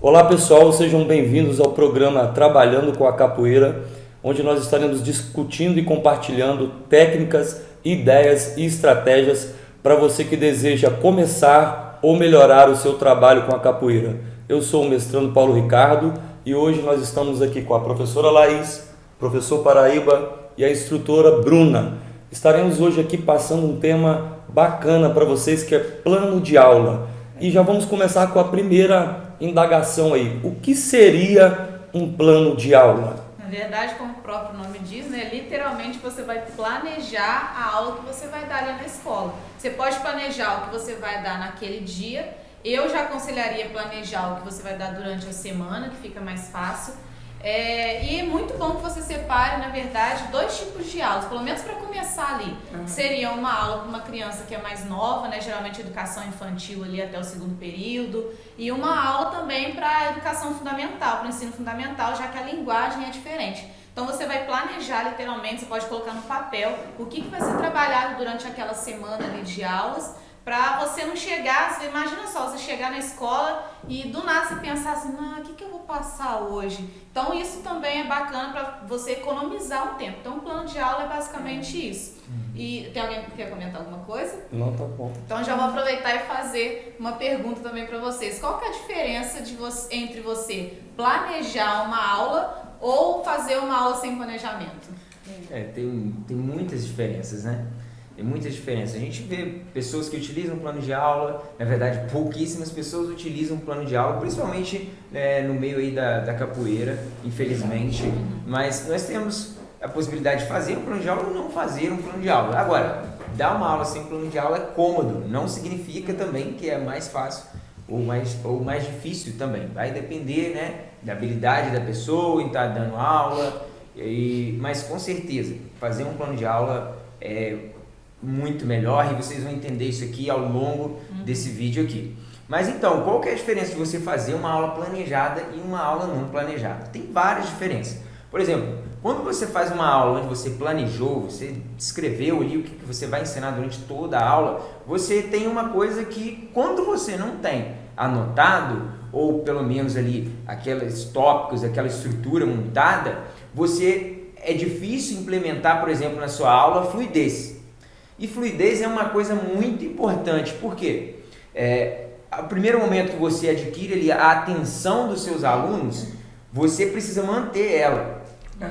Olá pessoal, sejam bem-vindos ao programa Trabalhando com a Capoeira, onde nós estaremos discutindo e compartilhando técnicas, ideias e estratégias para você que deseja começar ou melhorar o seu trabalho com a capoeira. Eu sou o mestrando Paulo Ricardo e hoje nós estamos aqui com a professora Laís, professor Paraíba e a instrutora Bruna. Estaremos hoje aqui passando um tema bacana para vocês que é plano de aula. E já vamos começar com a primeira indagação aí. O que seria um plano de aula? Na verdade, como o próprio nome diz, né, literalmente você vai planejar a aula que você vai dar ali na escola. Você pode planejar o que você vai dar naquele dia. Eu já aconselharia planejar o que você vai dar durante a semana, que fica mais fácil. E é muito bom que você separe, na verdade, dois tipos de aulas, pelo menos para começar ali. Seria uma aula para uma criança que é mais nova, né, geralmente educação infantil ali até o segundo período, e uma aula também para a educação fundamental, para o ensino fundamental, já que a linguagem é diferente. Então você vai planejar literalmente, você pode colocar no papel o que vai ser trabalhado durante aquela semana ali de aulas, para você não chegar, você imagina só, você chegar na escola e do nada você pensar assim, o que eu vou passar hoje? Então isso também é bacana para você economizar um tempo. Então o plano de aula é basicamente isso. E tem alguém que quer comentar alguma coisa? Não, tá bom. Então já vou aproveitar e fazer uma pergunta também para vocês. Qual que é a diferença entre você planejar uma aula ou fazer uma aula sem planejamento? Tem muitas diferenças, né? Tem muitas diferenças. A gente vê pessoas que utilizam plano de aula, na verdade pouquíssimas pessoas utilizam plano de aula, principalmente no meio aí da capoeira, infelizmente. Mas nós temos a possibilidade de fazer um plano de aula ou não fazer um plano de aula. Agora, dar uma aula sem plano de aula é cômodo, não significa também que é mais fácil ou mais difícil também. Vai depender, né, da habilidade da pessoa em estar dando aula, mas com certeza fazer um plano de aula é muito melhor e vocês vão entender isso aqui ao longo desse vídeo aqui. Mas então, qual que é a diferença de você fazer uma aula planejada e uma aula não planejada? Tem várias diferenças. Por exemplo, quando você faz uma aula onde você planejou, você escreveu ali o que você vai ensinar durante toda a aula, você tem uma coisa que quando você não tem anotado, ou pelo menos ali aqueles tópicos, aquela estrutura montada, é difícil implementar, por exemplo, na sua aula, fluidez. E fluidez é uma coisa muito importante, porque ao primeiro momento que você adquire ali a atenção dos seus alunos, você precisa manter ela.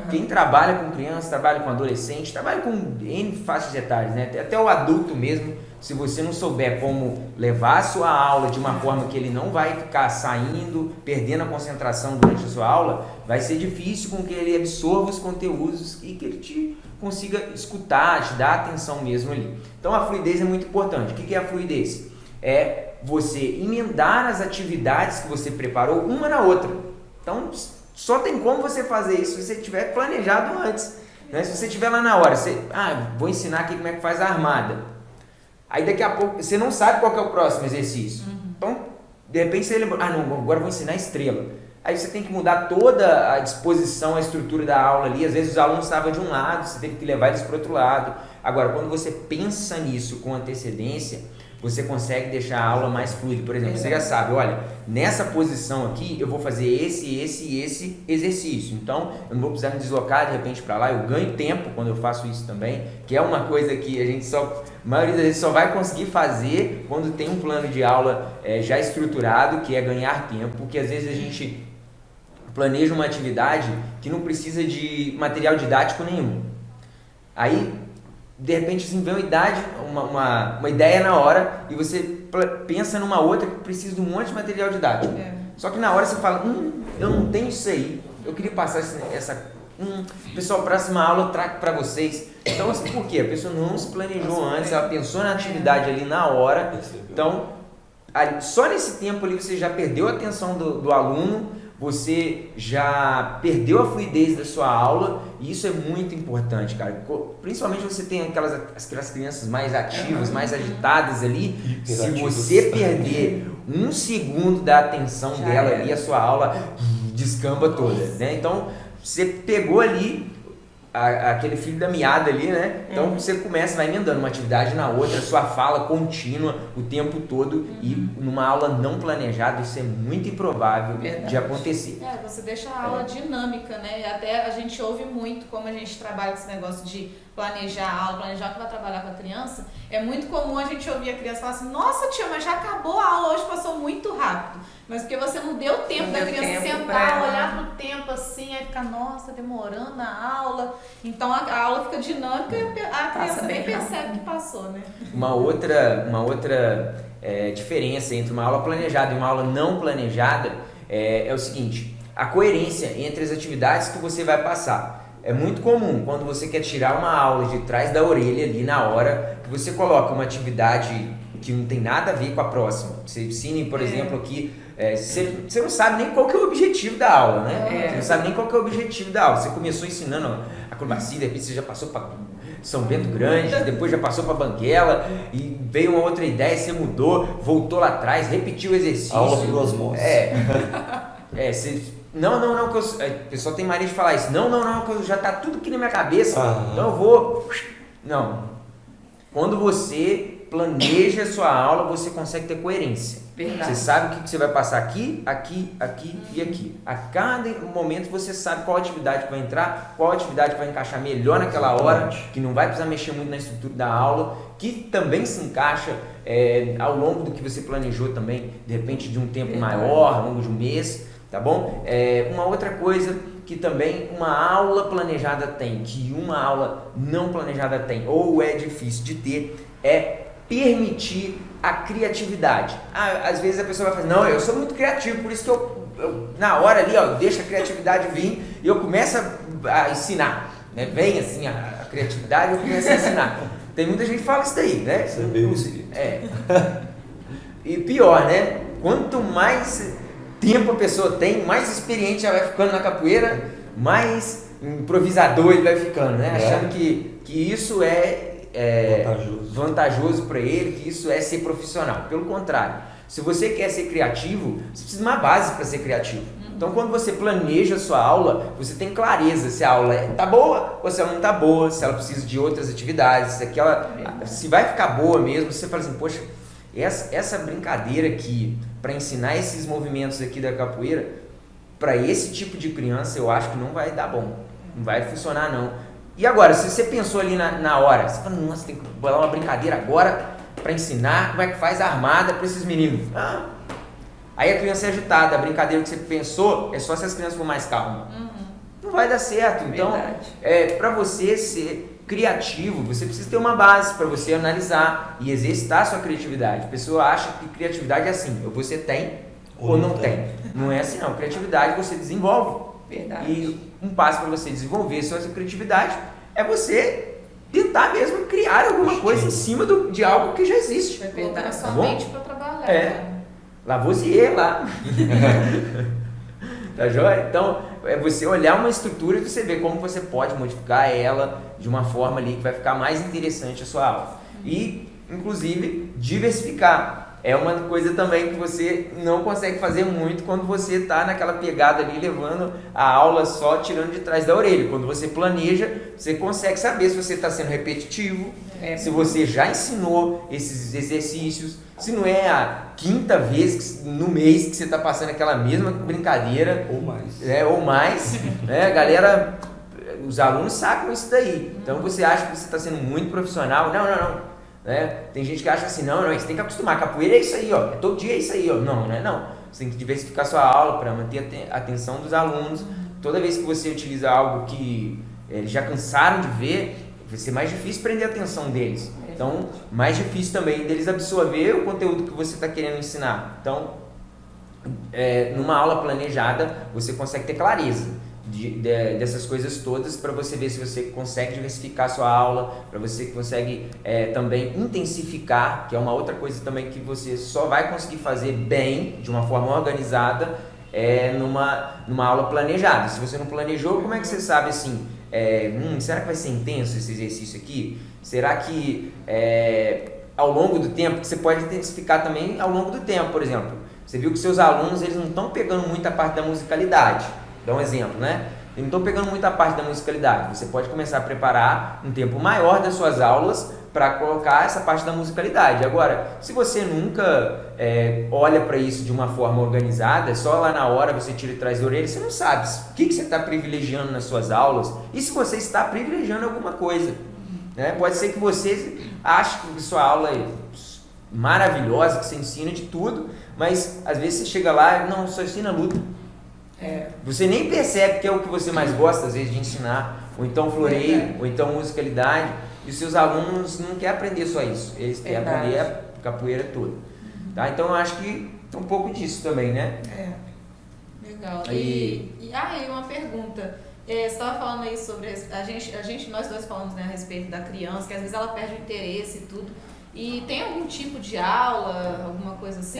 Quem trabalha com criança, trabalha com adolescente, trabalha com N faixas etárias, né? Até o adulto mesmo, se você não souber como levar a sua aula de uma forma que ele não vai ficar saindo, perdendo a concentração durante a sua aula, vai ser difícil com que ele absorva os conteúdos e que ele te consiga escutar, te dar atenção mesmo ali. Então a fluidez é muito importante. O que é a fluidez? É você emendar as atividades que você preparou uma na outra. Então só tem como você fazer isso se você tiver planejado antes, né? Se você estiver lá na hora, vou ensinar aqui como é que faz a armada. Aí daqui a pouco você não sabe qual que é o próximo exercício. Então, de repente você lembra, agora eu vou ensinar a estrela. Aí você tem que mudar toda a disposição, a estrutura da aula ali. Às vezes os alunos estavam de um lado, você teve que levar eles para o outro lado. Agora, quando você pensa nisso com antecedência, você consegue deixar a aula mais fluida. Por exemplo, você já sabe, olha, nessa posição aqui eu vou fazer esse exercício. Então, eu não vou precisar me deslocar de repente para lá. Eu ganho tempo quando eu faço isso também, que é uma coisa que a gente a maioria das vezes só vai conseguir fazer quando tem um plano de aula já estruturado, que é ganhar tempo, porque às vezes a gente planeja uma atividade que não precisa de material didático nenhum. Aí, de repente, assim, vem uma ideia na hora e você pensa numa outra que precisa de um monte de material didático. Só que na hora você fala, eu não tenho isso aí, eu queria passar pessoal, próxima aula eu trago para vocês. Então, assim, por quê? A pessoa não se planejou antes, ela pensou na atividade ali na hora. Então, só nesse tempo ali você já perdeu a atenção do aluno, você já perdeu a fluidez da sua aula, e isso é muito importante, cara. Principalmente você tem aquelas crianças mais ativas, mais agitadas ali. Se você perder um segundo da atenção dela ali, a sua aula descamba toda, né? Então, você pegou ali aquele filho da meada ali, né? Então você vai emendando uma atividade na outra, sua fala contínua o tempo todo e numa aula não planejada isso é muito improvável de acontecer. Você deixa a aula dinâmica, né? Até a gente ouve muito como a gente trabalha com esse negócio de planejar a aula, planejar o que vai trabalhar com a criança. É muito comum a gente ouvir a criança falar assim, nossa tia, mas já acabou a aula, hoje passou muito rápido. Mas porque você não deu tempo da criança sentar, olhar pro tempo assim, aí ficar, nossa, demorando a aula. Então a aula fica dinâmica e a criança nem percebe que passou, né? Uma outra diferença entre uma aula planejada e uma aula não planejada é o seguinte, a coerência entre as atividades que você vai passar. É muito comum quando você quer tirar uma aula de trás da orelha ali na hora, que você coloca uma atividade que não tem nada a ver com a próxima. Você ensina, por exemplo, aqui, você não sabe nem qual que é o objetivo da aula, né? Você não sabe nem qual que é o objetivo da aula. Você começou ensinando acrobacia, depois você já passou para São Bento Grande, depois já passou para Banguela, e veio uma outra ideia, você mudou, voltou lá atrás, repetiu o exercício. Aula por osmose. Não, que o pessoal tem mania de falar isso. Não, que já tá tudo aqui na minha cabeça, então eu vou... Não. Quando você planeja a sua aula, você consegue ter coerência. Verdade. Você sabe o que você vai passar aqui e aqui. A cada momento você sabe qual atividade que vai entrar, qual atividade que vai encaixar melhor naquela hora, que não vai precisar mexer muito na estrutura da aula, que também se encaixa ao longo do que você planejou também, de repente de um tempo maior, ao longo de um mês, tá bom? Uma outra coisa que também uma aula planejada tem, que uma aula não planejada tem, ou é difícil de ter, é permitir a criatividade. Às vezes a pessoa vai falar, não, eu sou muito criativo, por isso que eu na hora ali, deixa a criatividade vir e eu começo a ensinar, né? Vem assim a criatividade e eu começo a ensinar. Tem muita gente que fala isso daí, né? Isso é bem o seguinte. E pior, né? Quanto mais tempo a pessoa tem, mais experiente ela vai ficando na capoeira, mais improvisador ele vai ficando, né? Achando que isso é vantajoso para ele, que isso é ser profissional. Pelo contrário, se você quer ser criativo, você precisa de uma base para ser criativo. Então, quando você planeja a sua aula, você tem clareza se a aula está boa ou se ela não está boa, se ela precisa de outras atividades, se vai ficar boa mesmo. Você fala assim, poxa, essa brincadeira aqui, para ensinar esses movimentos aqui da capoeira, para esse tipo de criança, eu acho que não vai dar bom, não vai funcionar não. E agora, se você pensou ali na hora, você fala, nossa, tem que bolar uma brincadeira agora para ensinar como é que faz a armada para esses meninos. Aí a criança é agitada, a brincadeira que você pensou é só se as crianças for mais calmas. Não vai dar certo. Então, para você ser criativo, você precisa ter uma base para você analisar e exercitar a sua criatividade. A pessoa acha que criatividade é assim, ou você tem ou não tem. Não é assim não, criatividade você desenvolve. Verdade. E um passo para você desenvolver sua criatividade é você tentar mesmo criar alguma coisa em cima de algo que já existe. Vai colocar sua bom? mente para trabalhar. Lavoisier lá. Tá joia? Então, é você olhar uma estrutura e você ver como você pode modificar ela de uma forma ali que vai ficar mais interessante a sua aula. E, inclusive, diversificar. É uma coisa também que você não consegue fazer muito quando você está naquela pegada ali, levando a aula só tirando de trás da orelha. Quando você planeja, você consegue saber se você está sendo repetitivo, se você já ensinou esses exercícios, se não é a quinta vez no mês que você está passando aquela mesma brincadeira. Ou mais. Ou mais. Galera, os alunos sacam isso daí. Então você acha que você está sendo muito profissional. Não. Tem gente que acha assim, não, você tem que acostumar, capoeira é isso aí, é todo dia é isso aí, não é não. Você tem que diversificar sua aula para manter a atenção dos alunos. Toda vez que você utiliza algo que eles já cansaram de ver, vai ser mais difícil prender a atenção deles. Então, mais difícil também deles absorver o conteúdo que você está querendo ensinar. Então, numa aula planejada, você consegue ter clareza dessas coisas todas para você ver se você consegue diversificar a sua aula, para você consegue também intensificar, que é uma outra coisa também que você só vai conseguir fazer bem, de uma forma organizada, numa aula planejada. Se você não planejou, como é que você sabe assim, será que vai ser intenso esse exercício aqui? Será que ao longo do tempo, que você pode intensificar também ao longo do tempo, por exemplo, você viu que seus alunos eles não estão pegando muito a parte da musicalidade. Dá um exemplo, né? Eu não estou pegando muita parte da musicalidade. Você pode começar a preparar um tempo maior das suas aulas para colocar essa parte da musicalidade. Agora, se você nunca olha para isso de uma forma organizada, só lá na hora você tira e traz da orelha, você não sabe o que você está privilegiando nas suas aulas e se você está privilegiando alguma coisa. Né? Pode ser que você ache que sua aula é maravilhosa, que você ensina de tudo, mas às vezes você chega lá e não, só ensina luta. Você nem percebe que é o que você mais gosta, às vezes, de ensinar, ou então floreio, ou então musicalidade, e os seus alunos não querem aprender só isso, eles querem aprender a capoeira toda. Tá? Então eu acho que tem um pouco disso também, né? Legal. E uma pergunta. Você estava falando aí sobre nós dois falamos, né, a respeito da criança, que às vezes ela perde o interesse e tudo. E tem algum tipo de aula, alguma coisa assim?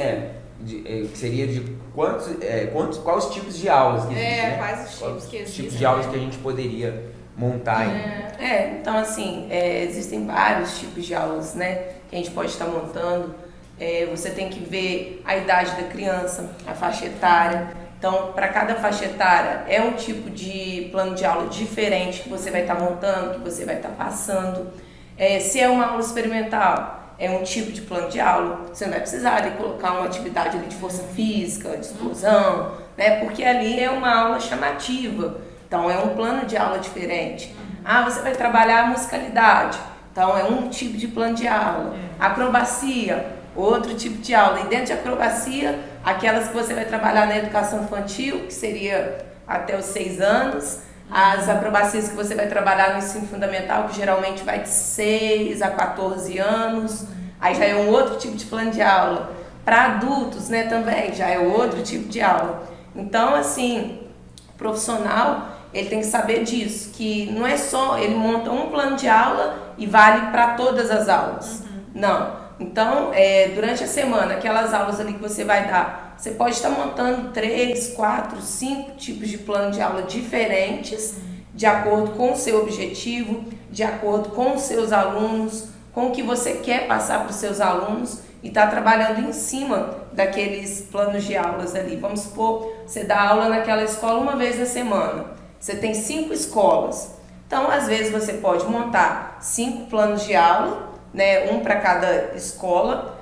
Seria de quais tipos de aulas que existem, né? Quais os tipos que existem. Tipos de aulas que a gente poderia montar aí. Então assim, existem vários tipos de aulas, né, que a gente pode estar montando. Você tem que ver a idade da criança, a faixa etária. Então, para cada faixa etária, é um tipo de plano de aula diferente que você vai estar montando, que você vai estar passando. Se é uma aula experimental, é um tipo de plano de aula. Você não vai precisar de colocar uma atividade ali de força física, de explosão, né? Porque ali é uma aula chamativa. Então, é um plano de aula diferente. Você vai trabalhar a musicalidade. Então, é um tipo de plano de aula. Acrobacia, outro tipo de aula. E dentro de acrobacia, aquelas que você vai trabalhar na educação infantil, que seria até os 6 anos. As acrobacias que você vai trabalhar no ensino fundamental, que geralmente vai de 6 a 14 anos. Aí já é um outro tipo de plano de aula. Para adultos, né, também, já é outro tipo de aula. Então, assim, o profissional, ele tem que saber disso, que não é só, ele monta um plano de aula e vale para todas as aulas. Não. Então, durante a semana, aquelas aulas ali que você vai dar, você pode estar montando 3, 4, 5 tipos de plano de aula diferentes, de acordo com o seu objetivo, de acordo com os seus alunos, com o que você quer passar para os seus alunos e está trabalhando em cima daqueles planos de aulas ali. Vamos supor, você dá aula naquela escola uma vez na semana, você tem 5 escolas. Então, às vezes, você pode montar 5 planos de aula, né, um para cada escola,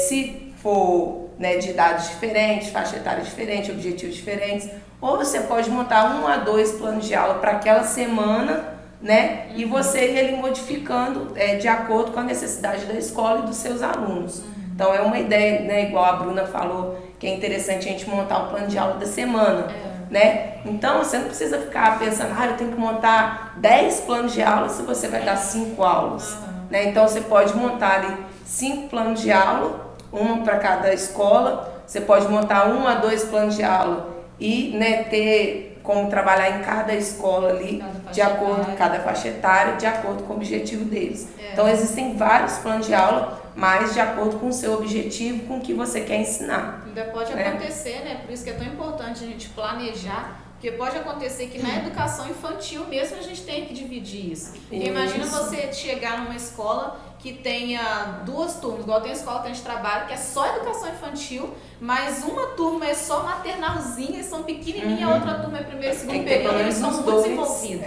se for, né, de idades diferentes, faixa etária diferente, objetivos diferentes, ou você pode montar 1 a 2 planos de aula para aquela semana, né, e você ir ali modificando de acordo com a necessidade da escola e dos seus alunos. Então é uma ideia, né, igual a Bruna falou, que é interessante a gente montar o plano de aula da semana. Né? Então você não precisa ficar pensando, eu tenho que montar 10 planos de aula se você vai dar 5 aulas. Né? Então você pode montar ali 5 planos de aula, um para cada escola, você pode montar 1 a 2 planos de aula e, né, ter como trabalhar em cada escola ali, de acordo com cada faixa etária, de acordo com o objetivo deles. Então existem vários planos de aula, mas de acordo com o seu objetivo, com o que você quer ensinar. Ainda pode acontecer, né? Por isso que é tão importante a gente planejar, porque pode acontecer que na educação infantil mesmo a gente tem que dividir isso. Porque imagina você chegar numa escola que tenha 2 turmas, igual tem a escola que a gente trabalha, que é só educação infantil, mas uma turma é só maternalzinha, eles são pequenininha, a outra turma é primeiro e segundo período, eles são muito desenvolvidos.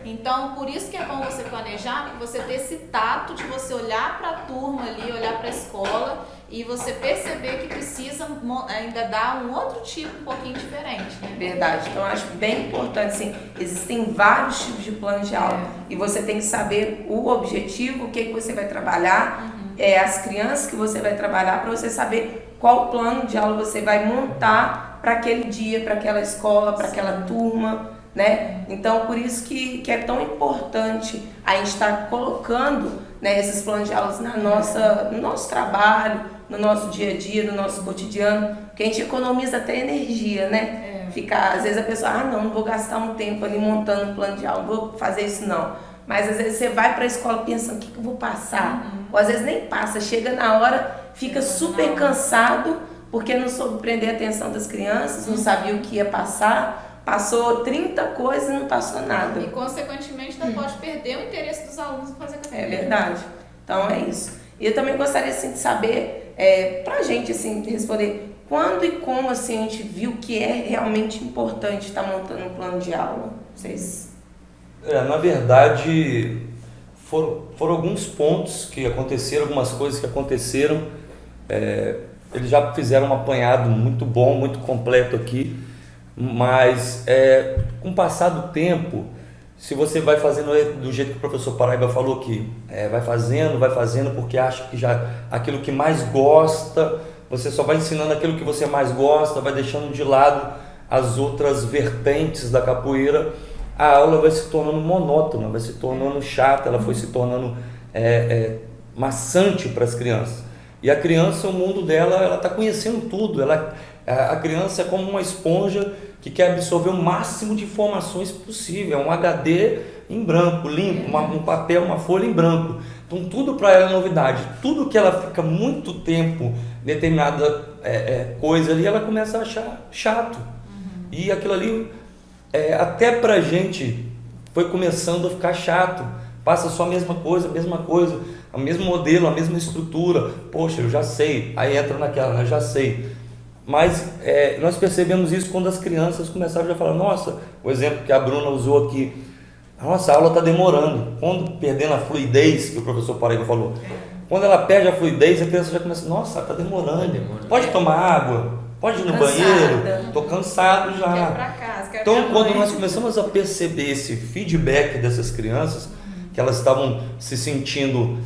Então, por isso que é bom você planejar, você ter esse tato de você olhar para a turma ali, olhar para a escola e você perceber que precisa ainda dar um outro tipo um pouquinho diferente, né? Verdade. Então, eu acho bem importante, assim, existem vários tipos de plano de aula e você tem que saber o objetivo, o que você vai trabalhar, as crianças que você vai trabalhar, para você saber qual plano de aula você vai montar para aquele dia, para aquela escola, para aquela turma, né? Então, por isso que é tão importante a gente estar colocando, né, esses planos de aulas no nosso trabalho, no nosso dia a dia, no nosso cotidiano, porque a gente economiza até energia, né? Às vezes a pessoa, não vou gastar um tempo ali montando um plano de aula, não vou fazer isso não. Mas às vezes você vai para a escola pensando, o que eu vou passar? Ou às vezes nem passa, chega na hora, fica super cansado, porque não soube prender a atenção das crianças, não sabia o que ia passar, passou 30 coisas e não passou nada. E consequentemente ainda pode perder o interesse dos alunos em fazer capoeira. É verdade. Então é isso. E eu também gostaria assim, de saber, pra gente assim, responder, Quando e como assim a gente viu que é realmente importante estar montando um plano de aula? Vocês... Na verdade, foram alguns pontos que aconteceram, algumas coisas que aconteceram. Eles já fizeram um apanhado muito bom, muito completo aqui, mas com o passar do tempo, se você vai fazendo do jeito que o professor Paraíba falou que vai fazendo porque acha que já aquilo que mais gosta, você só vai ensinando aquilo que você mais gosta, vai deixando de lado as outras vertentes da capoeira, a aula vai se tornando monótona, vai se tornando chata, ela foi se tornando maçante para as crianças. E a criança, o mundo dela, ela está conhecendo tudo. A criança é como uma esponja que quer absorver o máximo de informações possível. É um HD em branco, limpo, um papel, uma folha em branco. Então tudo para ela é novidade. Tudo que ela fica muito tempo, determinada coisa ali, ela começa a achar chato. E aquilo ali, até para a gente, foi começando a ficar chato. Passa só a mesma coisa, o mesmo modelo, a mesma estrutura. Poxa, eu já sei. Aí entra naquela, eu já sei. Mas nós percebemos isso quando as crianças começaram a falar, nossa, o exemplo que a Bruna usou aqui, a nossa aula está demorando. Quando perdendo a fluidez, que o professor Paraíba falou, quando ela perde a fluidez, a criança já começa, nossa, está demorando. Pode tomar água, pode ir no banheiro, estou cansado já. Quero ir pra casa, quero Então, ir pra quando mãe. nós começamos a perceber esse feedback dessas crianças, que elas estavam se sentindo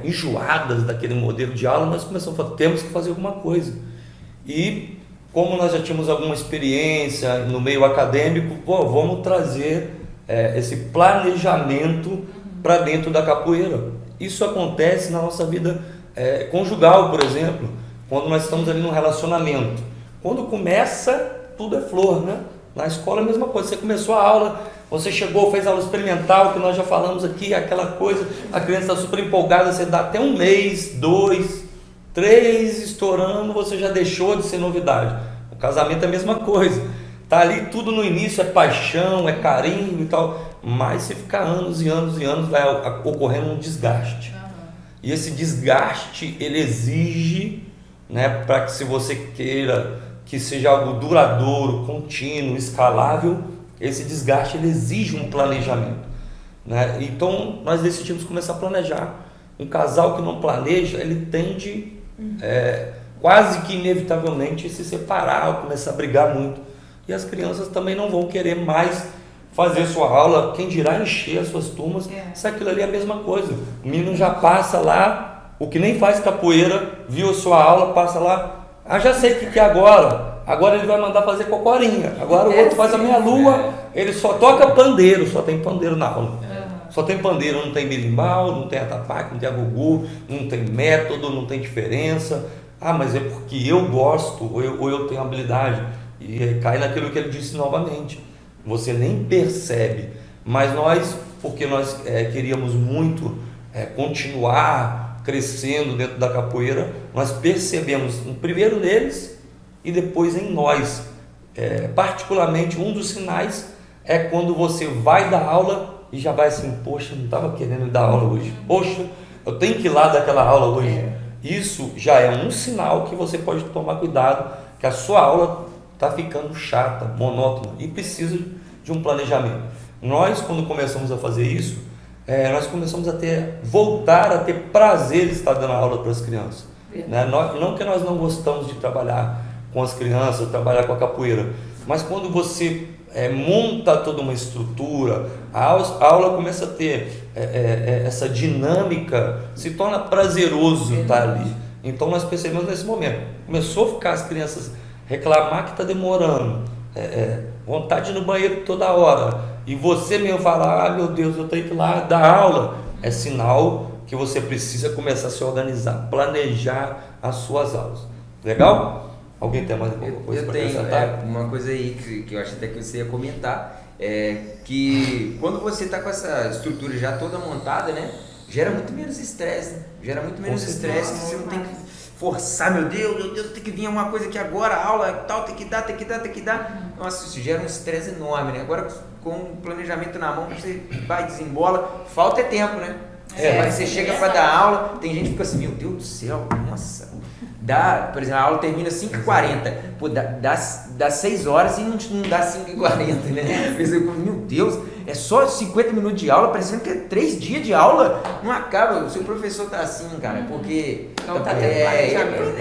enjoadas daquele modelo de aula, nós começamos a falar, temos que fazer alguma coisa. E como nós já tínhamos alguma experiência no meio acadêmico, vamos trazer esse planejamento para dentro da capoeira. Isso acontece na nossa vida conjugal, por exemplo, quando nós estamos ali num relacionamento. Quando começa, tudo é flor, né? Na escola é a mesma coisa, você começou a aula, você chegou, fez aula experimental, que nós já falamos aqui, aquela coisa, a criança está super empolgada, você dá até 1 mês, 2, 3 estourando, você já deixou de ser novidade. O casamento é a mesma coisa, tá ali tudo no início, é paixão, é carinho e tal, mas se ficar anos e anos e anos, vai ocorrendo um desgaste. E esse desgaste, ele exige, né, para que, se você queira que seja algo duradouro, contínuo, escalável, esse desgaste ele exige um planejamento, né? Então nós decidimos começar a planejar. Um casal que não planeja, ele tende quase que inevitavelmente se separar, começar a brigar muito. E as crianças também não vão querer mais fazer sua aula, quem dirá encher as suas turmas, se aquilo ali é a mesma coisa. O menino já passa lá, o que nem faz capoeira, viu a sua aula, passa lá, já sei o que é agora. Agora ele vai mandar fazer cocorinha. Agora o outro faz a meia-lua. Ele só toca pandeiro, só tem pandeiro na aula. Só tem pandeiro, não tem berimbau, não tem atapaque, não tem agugu, não tem método, não tem diferença. Mas é porque eu gosto ou eu tenho habilidade. E cai naquilo que ele disse novamente. Você nem percebe. Mas porque nós queríamos muito continuar crescendo dentro da capoeira, nós percebemos primeiro neles e depois em nós. Particularmente, um dos sinais é quando você vai dar aula e já vai assim, poxa, não estava querendo dar aula hoje, poxa, eu tenho que ir lá dar aquela aula hoje. Isso já é um sinal que você pode tomar cuidado, que a sua aula está ficando chata, monótona e precisa de um planejamento. Nós, quando começamos a fazer isso, nós começamos a voltar a ter prazer de estar dando aula para as crianças. Né? Não que nós não gostamos de trabalhar com as crianças, trabalhar com a capoeira, mas quando você monta toda uma estrutura, a aula começa a ter essa dinâmica, se torna prazeroso estar ali. Então nós percebemos nesse momento, começou a ficar as crianças reclamar que está demorando, vontade no banheiro toda hora, e você mesmo falar, meu Deus, eu tenho que ir lá dar aula, é sinal que você precisa começar a se organizar, planejar as suas aulas. Legal? Alguém tem mais alguma coisa para acrescentar? Eu tenho uma coisa aí que eu acho até que você ia comentar, que quando você está com essa estrutura já toda montada, né, gera muito menos estresse, né? Gera muito menos estresse, que você não tem que forçar, meu Deus, tem que vir uma coisa aqui agora, a aula tal, tem que dar. Nossa, isso gera um estresse enorme, né? Agora com o planejamento na mão, você vai, desembola, falta tempo, né? Você chega para dar aula, tem gente que fica assim, meu Deus do céu, nossa, por exemplo, a aula termina 5h40, pô, dá 6 horas e não dá 5h40, né? Meu Deus, é só 50 minutos de aula, parecendo que é 3 dias de aula, não acaba, o seu professor tá assim, cara, porque... Não tá tendo planejamento.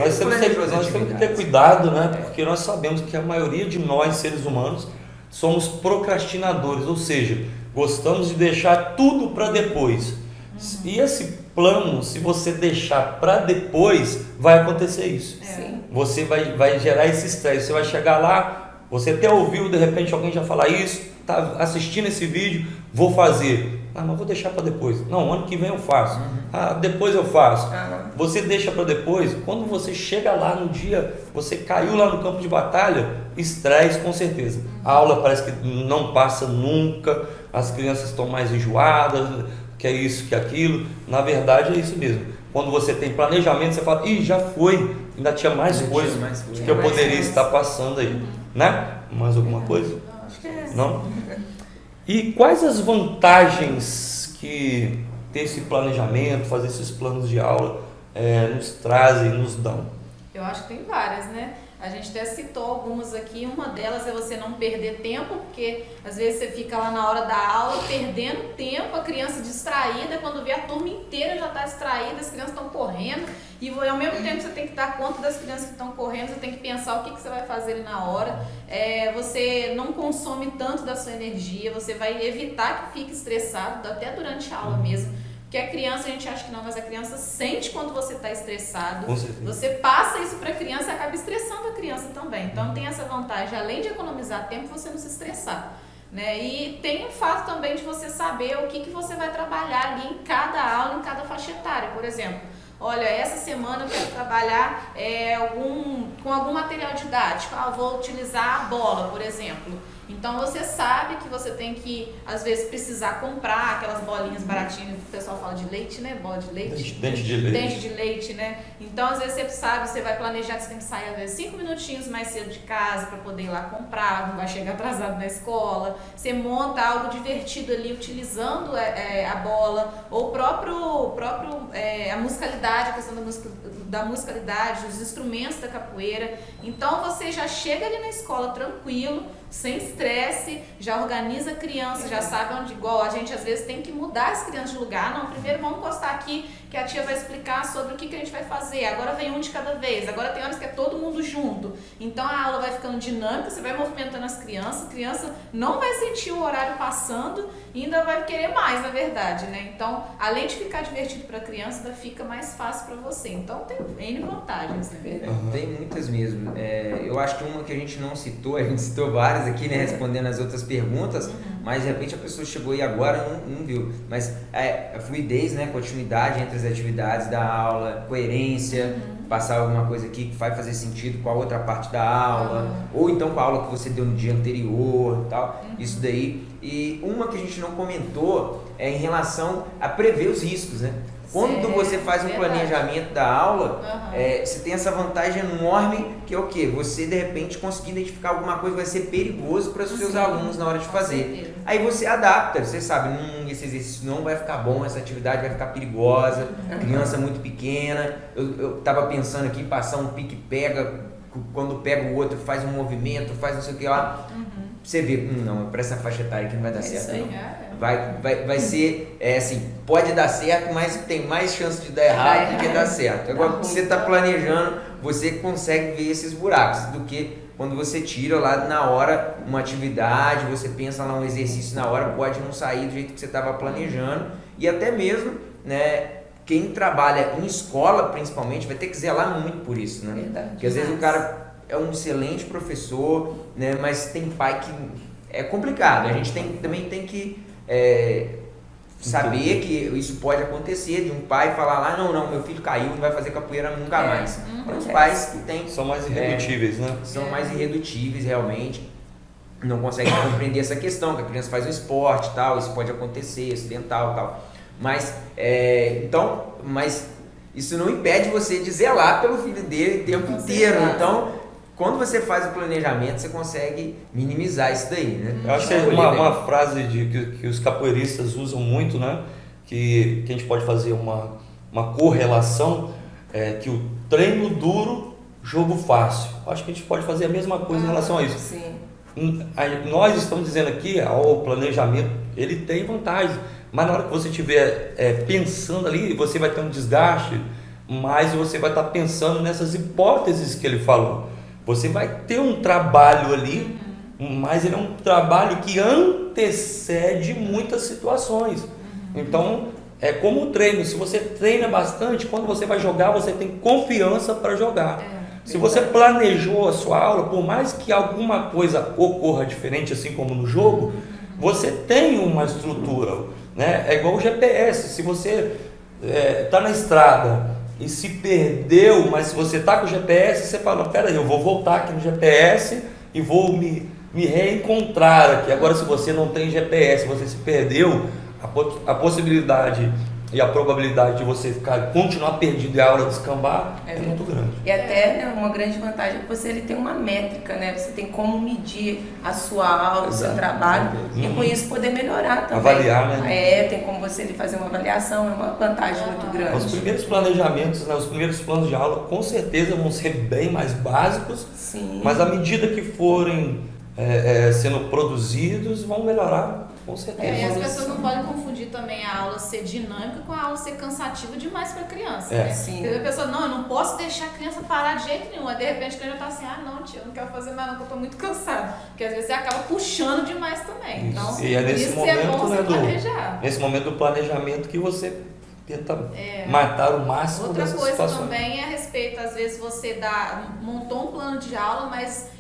Nós temos que ter cuidado, né? Porque nós sabemos que a maioria de nós, seres humanos, somos procrastinadores, ou seja, gostamos de deixar tudo para depois. E esse plano, se você deixar para depois, vai acontecer isso. Sim. Você vai gerar esse estresse. Você vai chegar lá, você até ouviu, de repente alguém já falar isso, tá assistindo esse vídeo, vou fazer. Ah, mas vou deixar para depois. Não, ano que vem eu faço. Ah, depois eu faço. Você deixa para depois. Quando você chega lá no dia, você caiu lá no campo de batalha, estresse com certeza. A aula parece que não passa nunca, as crianças estão mais enjoadas, que é isso, que é aquilo. Na verdade é isso mesmo. Quando você tem planejamento, você fala, ih, já foi, ainda tinha mais coisa que eu poderia estar passando aí, né? Mais alguma coisa? Acho que é. Não? E quais as vantagens que ter esse planejamento, fazer esses planos de aula nos trazem, nos dão? Eu acho que tem várias, né? A gente até citou algumas aqui, uma delas é você não perder tempo, porque às vezes você fica lá na hora da aula perdendo tempo, a criança distraída, quando vê a turma inteira já está distraída, as crianças estão correndo, e ao mesmo tempo você tem que dar conta das crianças que estão correndo, você tem que pensar o que você vai fazer ali na hora, você não consome tanto da sua energia, você vai evitar que fique estressado, até durante a aula mesmo. Porque a criança, a gente acha que não, mas a criança sente quando você está estressado. Você passa isso para a criança e acaba estressando a criança também. Então tem essa vantagem, além de economizar tempo, você não se estressar. Né? E tem o fato também de você saber o que você vai trabalhar ali em cada aula, em cada faixa etária. Por exemplo, olha, essa semana eu quero trabalhar com algum material didático. Vou utilizar a bola, por exemplo. Então você sabe que você tem que, às vezes, precisar comprar aquelas bolinhas baratinhas, que o pessoal fala de leite, né? Bola de leite. Dente de leite. Dente de leite, né? Então, às vezes, você sabe, você vai planejar que você tem que sair, às vezes, 5 minutinhos mais cedo de casa para poder ir lá comprar, não vai chegar atrasado na escola. Você monta algo divertido ali, utilizando a bola, ou a musicalidade, a questão da musicalidade, os instrumentos da capoeira. Então, você já chega ali na escola tranquilo, sem estresse, já organiza a criança, já sabe onde, igual a gente às vezes tem que mudar as crianças de lugar. Não, primeiro vamos encostar aqui que a tia vai explicar sobre o que a gente vai fazer, agora vem um de cada vez, agora tem horas que é todo mundo junto, então a aula vai ficando dinâmica, você vai movimentando as crianças, a criança não vai sentir o horário passando e ainda vai querer mais, na verdade, né? Então, além de ficar divertido para a criança, ainda fica mais fácil para você, então tem N vantagens, né? Tem muitas mesmo. Eu acho que uma que a gente não citou, a gente citou várias aqui, né, respondendo as outras perguntas, mas de repente a pessoa chegou aí agora não viu. Mas a fluidez, né, continuidade entre as atividades da aula, coerência, passar alguma coisa aqui que vai fazer sentido com a outra parte da aula, ou então com a aula que você deu no dia anterior e tal, isso daí. E uma que a gente não comentou é em relação a prever os riscos, né? Quando você faz um planejamento da aula, você tem essa vantagem enorme que é o quê? Você, de repente, conseguir identificar alguma coisa que vai ser perigoso para os seus alunos na hora de fazer. Aí você adapta, você sabe, esse exercício não vai ficar bom, essa atividade vai ficar perigosa, criança muito pequena. Eu estava pensando aqui em passar um pique-pega, quando pega o outro, faz um movimento, faz não sei o que lá. Você vê, não, para essa faixa etária aqui não vai dar certo, não. Vai ser, assim, pode dar certo, mas tem mais chance de dar errado do que dar certo. Agora, quando você está planejando, você consegue ver esses buracos, do que quando você tira lá na hora uma atividade, você pensa lá um exercício na hora, pode não sair do jeito que você estava planejando. E até mesmo, né, quem trabalha em escola, principalmente, vai ter que zelar muito por isso, né? Verdade. Porque às vezes o cara é um excelente professor, né, mas tem pai que é complicado. A gente também tem que saber que isso pode acontecer, de um pai falar lá, não, meu filho caiu, não vai fazer capoeira nunca mais. Tem os pais que são mais irredutíveis, né? São mais irredutíveis realmente, não conseguem compreender essa questão, que a criança faz um esporte e tal, isso pode acontecer, acidental e tal. Mas, mas isso não impede você de zelar pelo filho dele o tempo inteiro. Então, quando você faz o planejamento, você consegue minimizar isso daí, né? Eu acho que é uma frase que os capoeiristas usam muito, né? Que a gente pode fazer uma correlação, que o treino duro, jogo fácil. Acho que a gente pode fazer a mesma coisa em relação a isso. Sim. Nós estamos dizendo aqui, o planejamento, ele tem vantagem, mas na hora que você estiver pensando ali, você vai ter um desgaste, mas você vai estar pensando nessas hipóteses que ele falou. Você vai ter um trabalho ali, mas ele é um trabalho que antecede muitas situações. Então, é como o treino. Se você treina bastante, quando você vai jogar, você tem confiança para jogar. Se você planejou a sua aula, por mais que alguma coisa ocorra diferente, assim como no jogo, você tem uma estrutura, né? É igual o GPS. Se você está na estrada e se perdeu, mas se você está com o GPS, você fala, peraí, eu vou voltar aqui no GPS e vou me reencontrar aqui. Agora, se você não tem GPS, você se perdeu, a possibilidade e a probabilidade de você continuar perdido e a aula descambar é muito grande. E até uma grande vantagem é que ele tem uma métrica, né? Você tem como medir a sua aula, o seu trabalho, e com isso poder melhorar também. Avaliar, né? Tem como você fazer uma avaliação, é uma vantagem muito grande. Os primeiros planejamentos, né, os primeiros planos de aula, com certeza vão ser bem mais básicos, Sim. Mas à medida que forem sendo produzidos, vão melhorar. Com certeza. E as pessoas não podem confundir também a aula ser dinâmica com a aula ser cansativa demais para a criança. Né? Sim. Porque a pessoa, não, eu não posso deixar a criança parar de jeito nenhum. Aí, de repente a criança está assim, não, tia, eu não quero fazer mais não, porque eu estou muito cansada. Porque às vezes você acaba puxando demais também. Então, e é nesse isso momento, é bom você planejar. Nesse momento do planejamento que você tenta matar o máximo Outra dessas coisa situações. também é a respeito, às vezes você montou um plano de aula, mas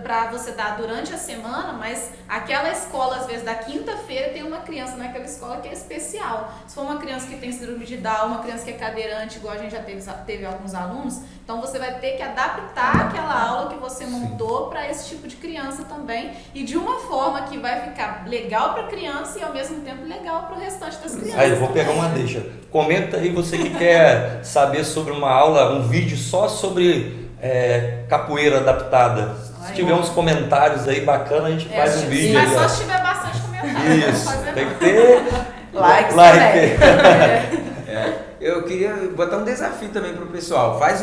para você dar durante a semana, mas aquela escola, às vezes, da quinta-feira tem uma criança naquela escola que é especial. Se for uma criança que tem síndrome de Down, uma criança que é cadeirante, igual a gente já teve alguns alunos, então você vai ter que adaptar aquela aula que você montou para esse tipo de criança também, e de uma forma que vai ficar legal para a criança e ao mesmo tempo legal para o restante das crianças. Aí eu vou pegar uma deixa. Comenta aí você que quer saber sobre uma aula, um vídeo só sobre capoeira adaptada. Se tiver uns comentários aí bacana, a gente faz um vídeo. Mas aí, só se tiver bastante comentário. Isso, tem que ter like. Eu queria botar um desafio também pro pessoal. Faz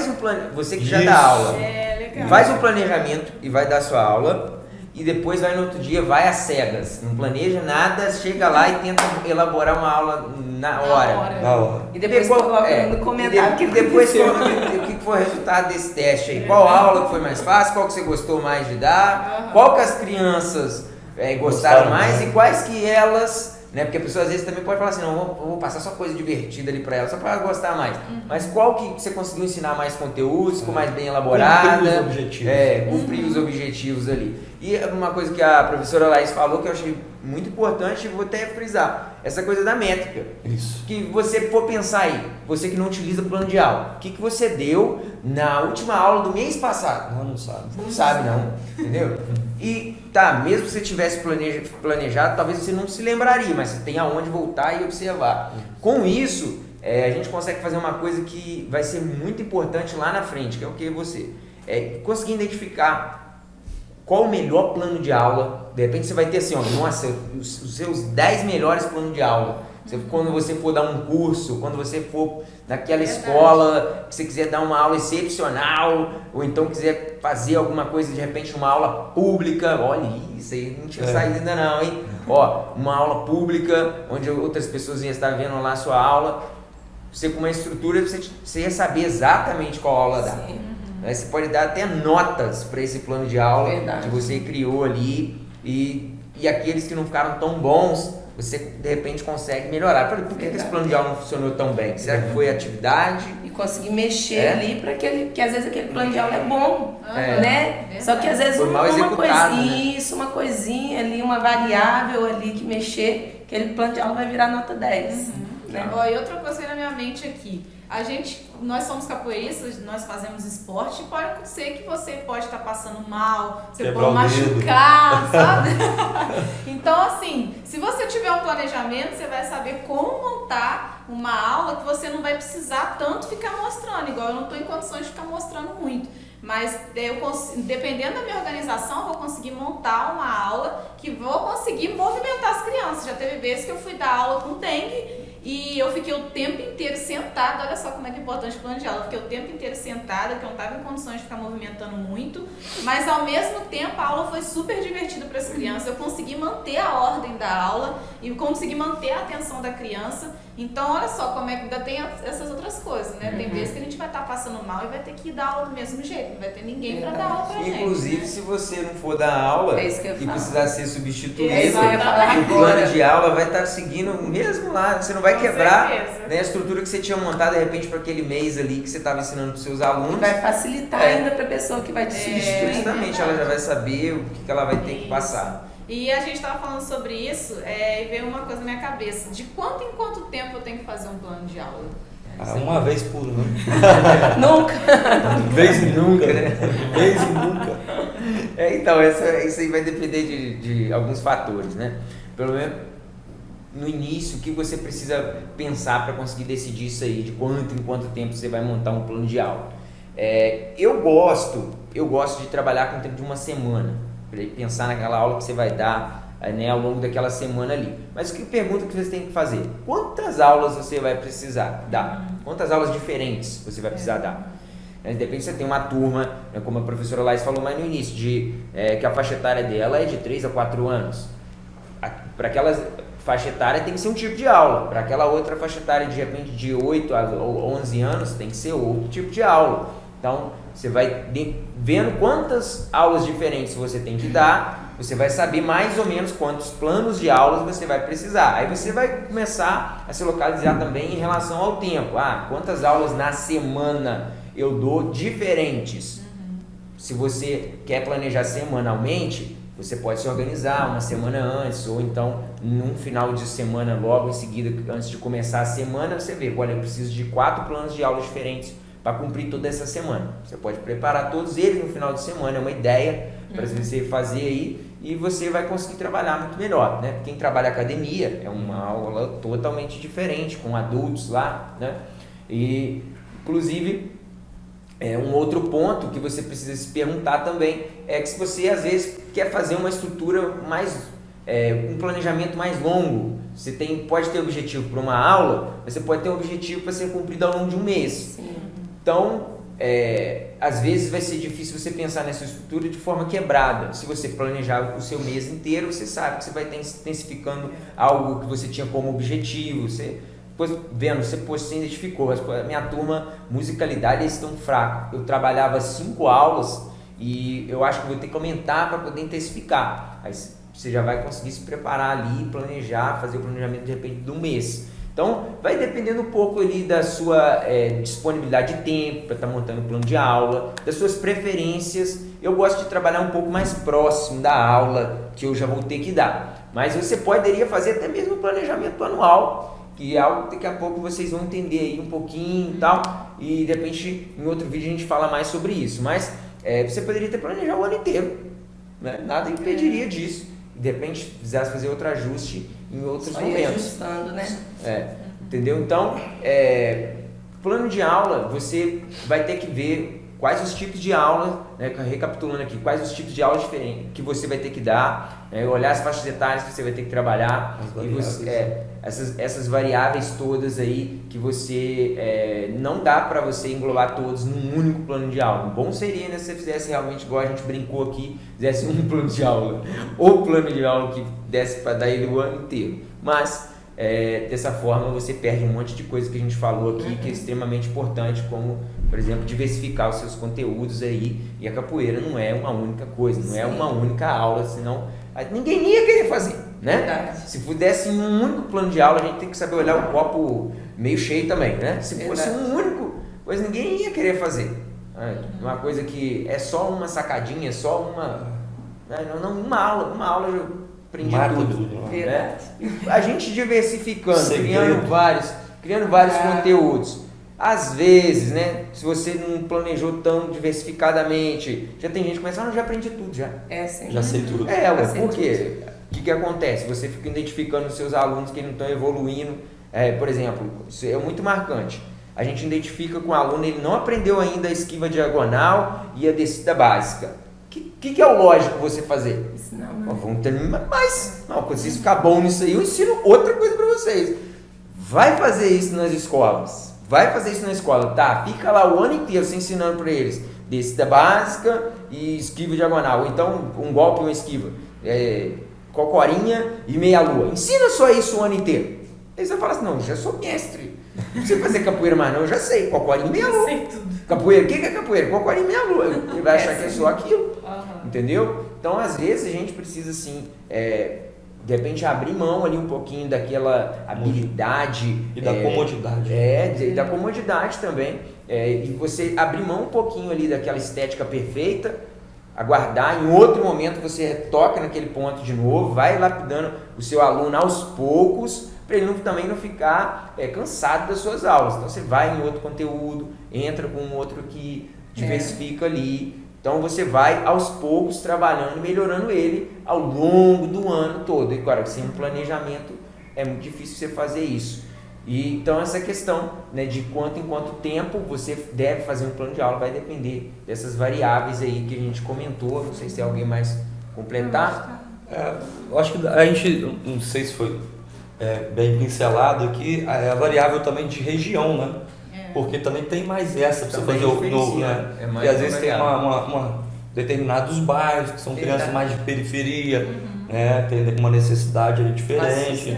um plano. Você que já dá aula. Legal. Faz um planejamento e vai dar sua aula. E depois vai no outro dia, vai às cegas. Não planeja nada, chega lá e tenta elaborar uma aula na hora. Na hora. E depois coloca no comentário o que depois aconteceu. o que foi o resultado desse teste aí. Qual aula que foi mais fácil, qual que você gostou mais de dar, qual que as crianças gostaram mais e quais que elas... Né? Porque a pessoa às vezes também pode falar assim, não, eu vou passar só coisa divertida ali pra ela, só pra ela gostar mais. Mas qual que você conseguiu ensinar mais conteúdos, ficou mais bem elaborada? Cumprir os objetivos. Cumprir os objetivos ali. E uma coisa que a professora Laís falou que eu achei muito importante, vou até frisar, essa coisa da métrica. Isso. Que você for pensar aí, você que não utiliza plano de aula, o que você deu na última aula do mês passado? Não sabe. Não sabe não, entendeu? E mesmo que você tivesse planejado, talvez você não se lembraria, mas você tem aonde voltar e observar. Com isso, a gente consegue fazer uma coisa que vai ser muito importante lá na frente, que é o que você conseguir identificar qual o melhor plano de aula. De repente você vai ter assim, nossa, os seus 10 melhores planos de aula. Quando você for dar um curso, quando você for naquela escola, que você quiser dar uma aula excepcional, ou então quiser fazer alguma coisa, de repente uma aula pública, olha, isso aí não tinha saído ainda não, hein? Uma aula pública, onde outras pessoas iam estar vendo lá a sua aula, você com uma estrutura, você ia saber exatamente qual aula dar. Você pode dar até notas para esse plano de aula que você criou ali, e aqueles que não ficaram tão bons, você de repente consegue melhorar. Eu falei, por que esse plano de aula não funcionou tão bem? Será que foi a atividade? E conseguir mexer ali para que às vezes aquele plano de aula é bom, né? Só que às vezes uma coisinha ali, uma variável ali que mexer, aquele plano de aula vai virar nota 10. Né? E outra coisa que vem na minha mente aqui, nós somos capoeiristas, nós fazemos esporte, e pode ser que você pode estar passando mal, você pode machucar, sabe? Então, assim, se você tiver um planejamento, você vai saber como montar uma aula que você não vai precisar tanto ficar mostrando, igual eu não estou em condições de ficar mostrando muito. Mas dependendo da minha organização, eu vou conseguir montar uma aula que vou conseguir movimentar as crianças. Já teve vezes que eu fui dar aula com dengue E eu fiquei o tempo inteiro sentada, olha só como é que é importante o plano de aula. Eu fiquei o tempo inteiro sentada, porque eu não estava em condições de ficar movimentando muito, mas ao mesmo tempo a aula foi super divertida para as crianças. Eu consegui manter a ordem da aula e consegui manter a atenção da criança. Então, olha só como é que ainda tem essas outras coisas, né? Tem vezes que a gente vai estar passando mal e vai ter que dar aula do mesmo jeito, não vai ter ninguém para dar aula pra gente. Inclusive, né? Se você não for dar aula É isso que eu e falo. precisar ser substituído, É isso que eu ia falar o agora. plano de aula vai estar seguindo o mesmo lá. Você não vai Com quebrar, certeza. né, a estrutura que você tinha montado de repente para aquele mês ali que você estava ensinando para os seus alunos. E vai facilitar ainda para a pessoa que vai te substituir. Justamente, ela já vai saber o que ela vai ter que passar. E a gente estava falando sobre isso e veio uma coisa na minha cabeça. De quanto em quanto tempo eu tenho que fazer um plano de aula? Uma vez por ano. Nunca. Vez e nunca, né? Vez e nunca. Então, isso aí vai depender de alguns fatores, né? Pelo menos no início, o que você precisa pensar para conseguir decidir isso aí, de quanto em quanto tempo você vai montar um plano de aula. Eu gosto de trabalhar com o tempo de uma semana, para pensar naquela aula que você vai dar, né, ao longo daquela semana ali. Mas que pergunta que você tem que fazer? Quantas aulas você vai precisar dar? Quantas aulas diferentes você vai precisar dar? Depende se você tem uma turma, né, como a professora Laís falou mais no início, que a faixa etária dela é de 3 a 4 anos. Para aquela faixa etária tem que ser um tipo de aula. Para aquela outra faixa etária, de repente, de 8 a 11 anos, tem que ser outro tipo de aula. Então, você vai vendo quantas aulas diferentes você tem que dar, você vai saber mais ou menos quantos planos de aulas você vai precisar. Aí você vai começar a se localizar também em relação ao tempo. Quantas aulas na semana eu dou diferentes? Se você quer planejar semanalmente, você pode se organizar uma semana antes, ou então num final de semana, logo em seguida, antes de começar a semana, você vê, olha, eu preciso de 4 planos de aula diferentes para cumprir toda essa semana. Você pode preparar todos eles no final de semana, é uma ideia para você fazer aí, e você vai conseguir trabalhar muito melhor, né? Quem trabalha academia é uma aula totalmente diferente, com adultos lá, né? E, inclusive, um outro ponto que você precisa se perguntar também é que se você, às vezes, quer fazer uma estrutura mais, um planejamento mais longo, você pode ter objetivo para uma aula, mas você pode ter um objetivo para ser cumprido ao longo de um mês. Sim. Então, às vezes vai ser difícil você pensar nessa estrutura de forma quebrada. Se você planejar o seu mês inteiro, você sabe que você vai estar intensificando algo que você tinha como objetivo. Depois, você identificou, a minha turma, musicalidade, eles estão fracos. Eu trabalhava 5 aulas e eu acho que vou ter que aumentar para poder intensificar. Aí você já vai conseguir se preparar ali, planejar, fazer o planejamento de repente do mês. Então, vai dependendo um pouco ali da sua disponibilidade de tempo para estar montando o plano de aula, das suas preferências. Eu gosto de trabalhar um pouco mais próximo da aula que eu já vou ter que dar. Mas você poderia fazer até mesmo o planejamento anual, que é algo que daqui a pouco vocês vão entender aí um pouquinho e tal. E de repente, em outro vídeo a gente fala mais sobre isso. Mas você poderia ter planejado o ano inteiro, né? Nada impediria disso. De repente, precisasse fazer outro ajuste em outros momentos. Ajustando, né? Entendeu? Então, plano de aula, você vai ter que ver quais os tipos de aulas, né, recapitulando aqui, quais os tipos de aulas diferentes que você vai ter que dar, olhar as faixas etárias que você vai ter que trabalhar, essas variáveis todas aí que você não dá para você englobar todos num único plano de aula. Bom seria, né, se você fizesse realmente igual a gente brincou aqui, fizesse um plano de aula, ou plano de aula que desse para dar ele o ano inteiro. Mas dessa forma você perde um monte de coisa que a gente falou aqui, que é extremamente importante, como, por exemplo, diversificar os seus conteúdos aí. E a capoeira não é uma única coisa, não é uma única aula, senão ninguém ia querer fazer, né? Verdade. Se pudesse um único plano de aula, a gente tem que saber olhar o copo meio cheio também, né? Se fosse um único coisa, ninguém ia querer fazer. Uma coisa que é só uma sacadinha, só uma... Uma aula eu aprendi tudo. Né? A gente diversificando, criando vários conteúdos. Às vezes, né, se você não planejou tão diversificadamente, já tem gente que começa, já aprendi tudo já. Sim. Já sei tudo. Por quê? O que acontece? Você fica identificando os seus alunos que não estão evoluindo. Por exemplo, isso é muito marcante. A gente identifica com o aluno, ele não aprendeu ainda a esquiva diagonal e a descida básica. O que é o lógico você fazer? Não. Vamos terminar mais. Não, quando vocês ficarem bom nisso aí, eu ensino outra coisa para vocês. vai fazer isso nas escolas. Vai fazer isso na escola, tá? Fica lá o ano inteiro se ensinando para eles descida básica e esquiva diagonal. Ou então um golpe e uma esquiva. Cocorinha e meia-lua. Ensina só isso o ano inteiro. Aí você fala assim, não, já sou mestre. Não precisa fazer capoeira mais não, eu já sei. Cocorinha e meia-lua. Sei tudo. Capoeira, o que é capoeira? Cocorinha e meia-lua. Ele vai achar que é só aquilo. Uhum. Entendeu? Então, às vezes, a gente precisa, assim, de repente, abrir mão ali um pouquinho daquela habilidade. E da comodidade. E da comodidade também. E você abrir mão um pouquinho ali daquela estética perfeita, aguardar, em outro momento você retoca naquele ponto de novo, vai lapidando o seu aluno aos poucos, para ele também não ficar cansado das suas aulas. Então, você vai em outro conteúdo, entra com um outro que diversifica ali. Então você vai aos poucos trabalhando e melhorando ele ao longo do ano todo. E agora, sem um planejamento é muito difícil você fazer isso. E então essa questão, né, de quanto em quanto tempo você deve fazer um plano de aula vai depender dessas variáveis aí que a gente comentou. Não sei se tem alguém mais completar. Eu acho que a gente, não sei se foi bem pincelado aqui, a variável também de região, né? Porque também tem mais essa para você fazer porque às vezes tem determinados bairros que são crianças mais de periferia, né? Tem uma necessidade ali diferente,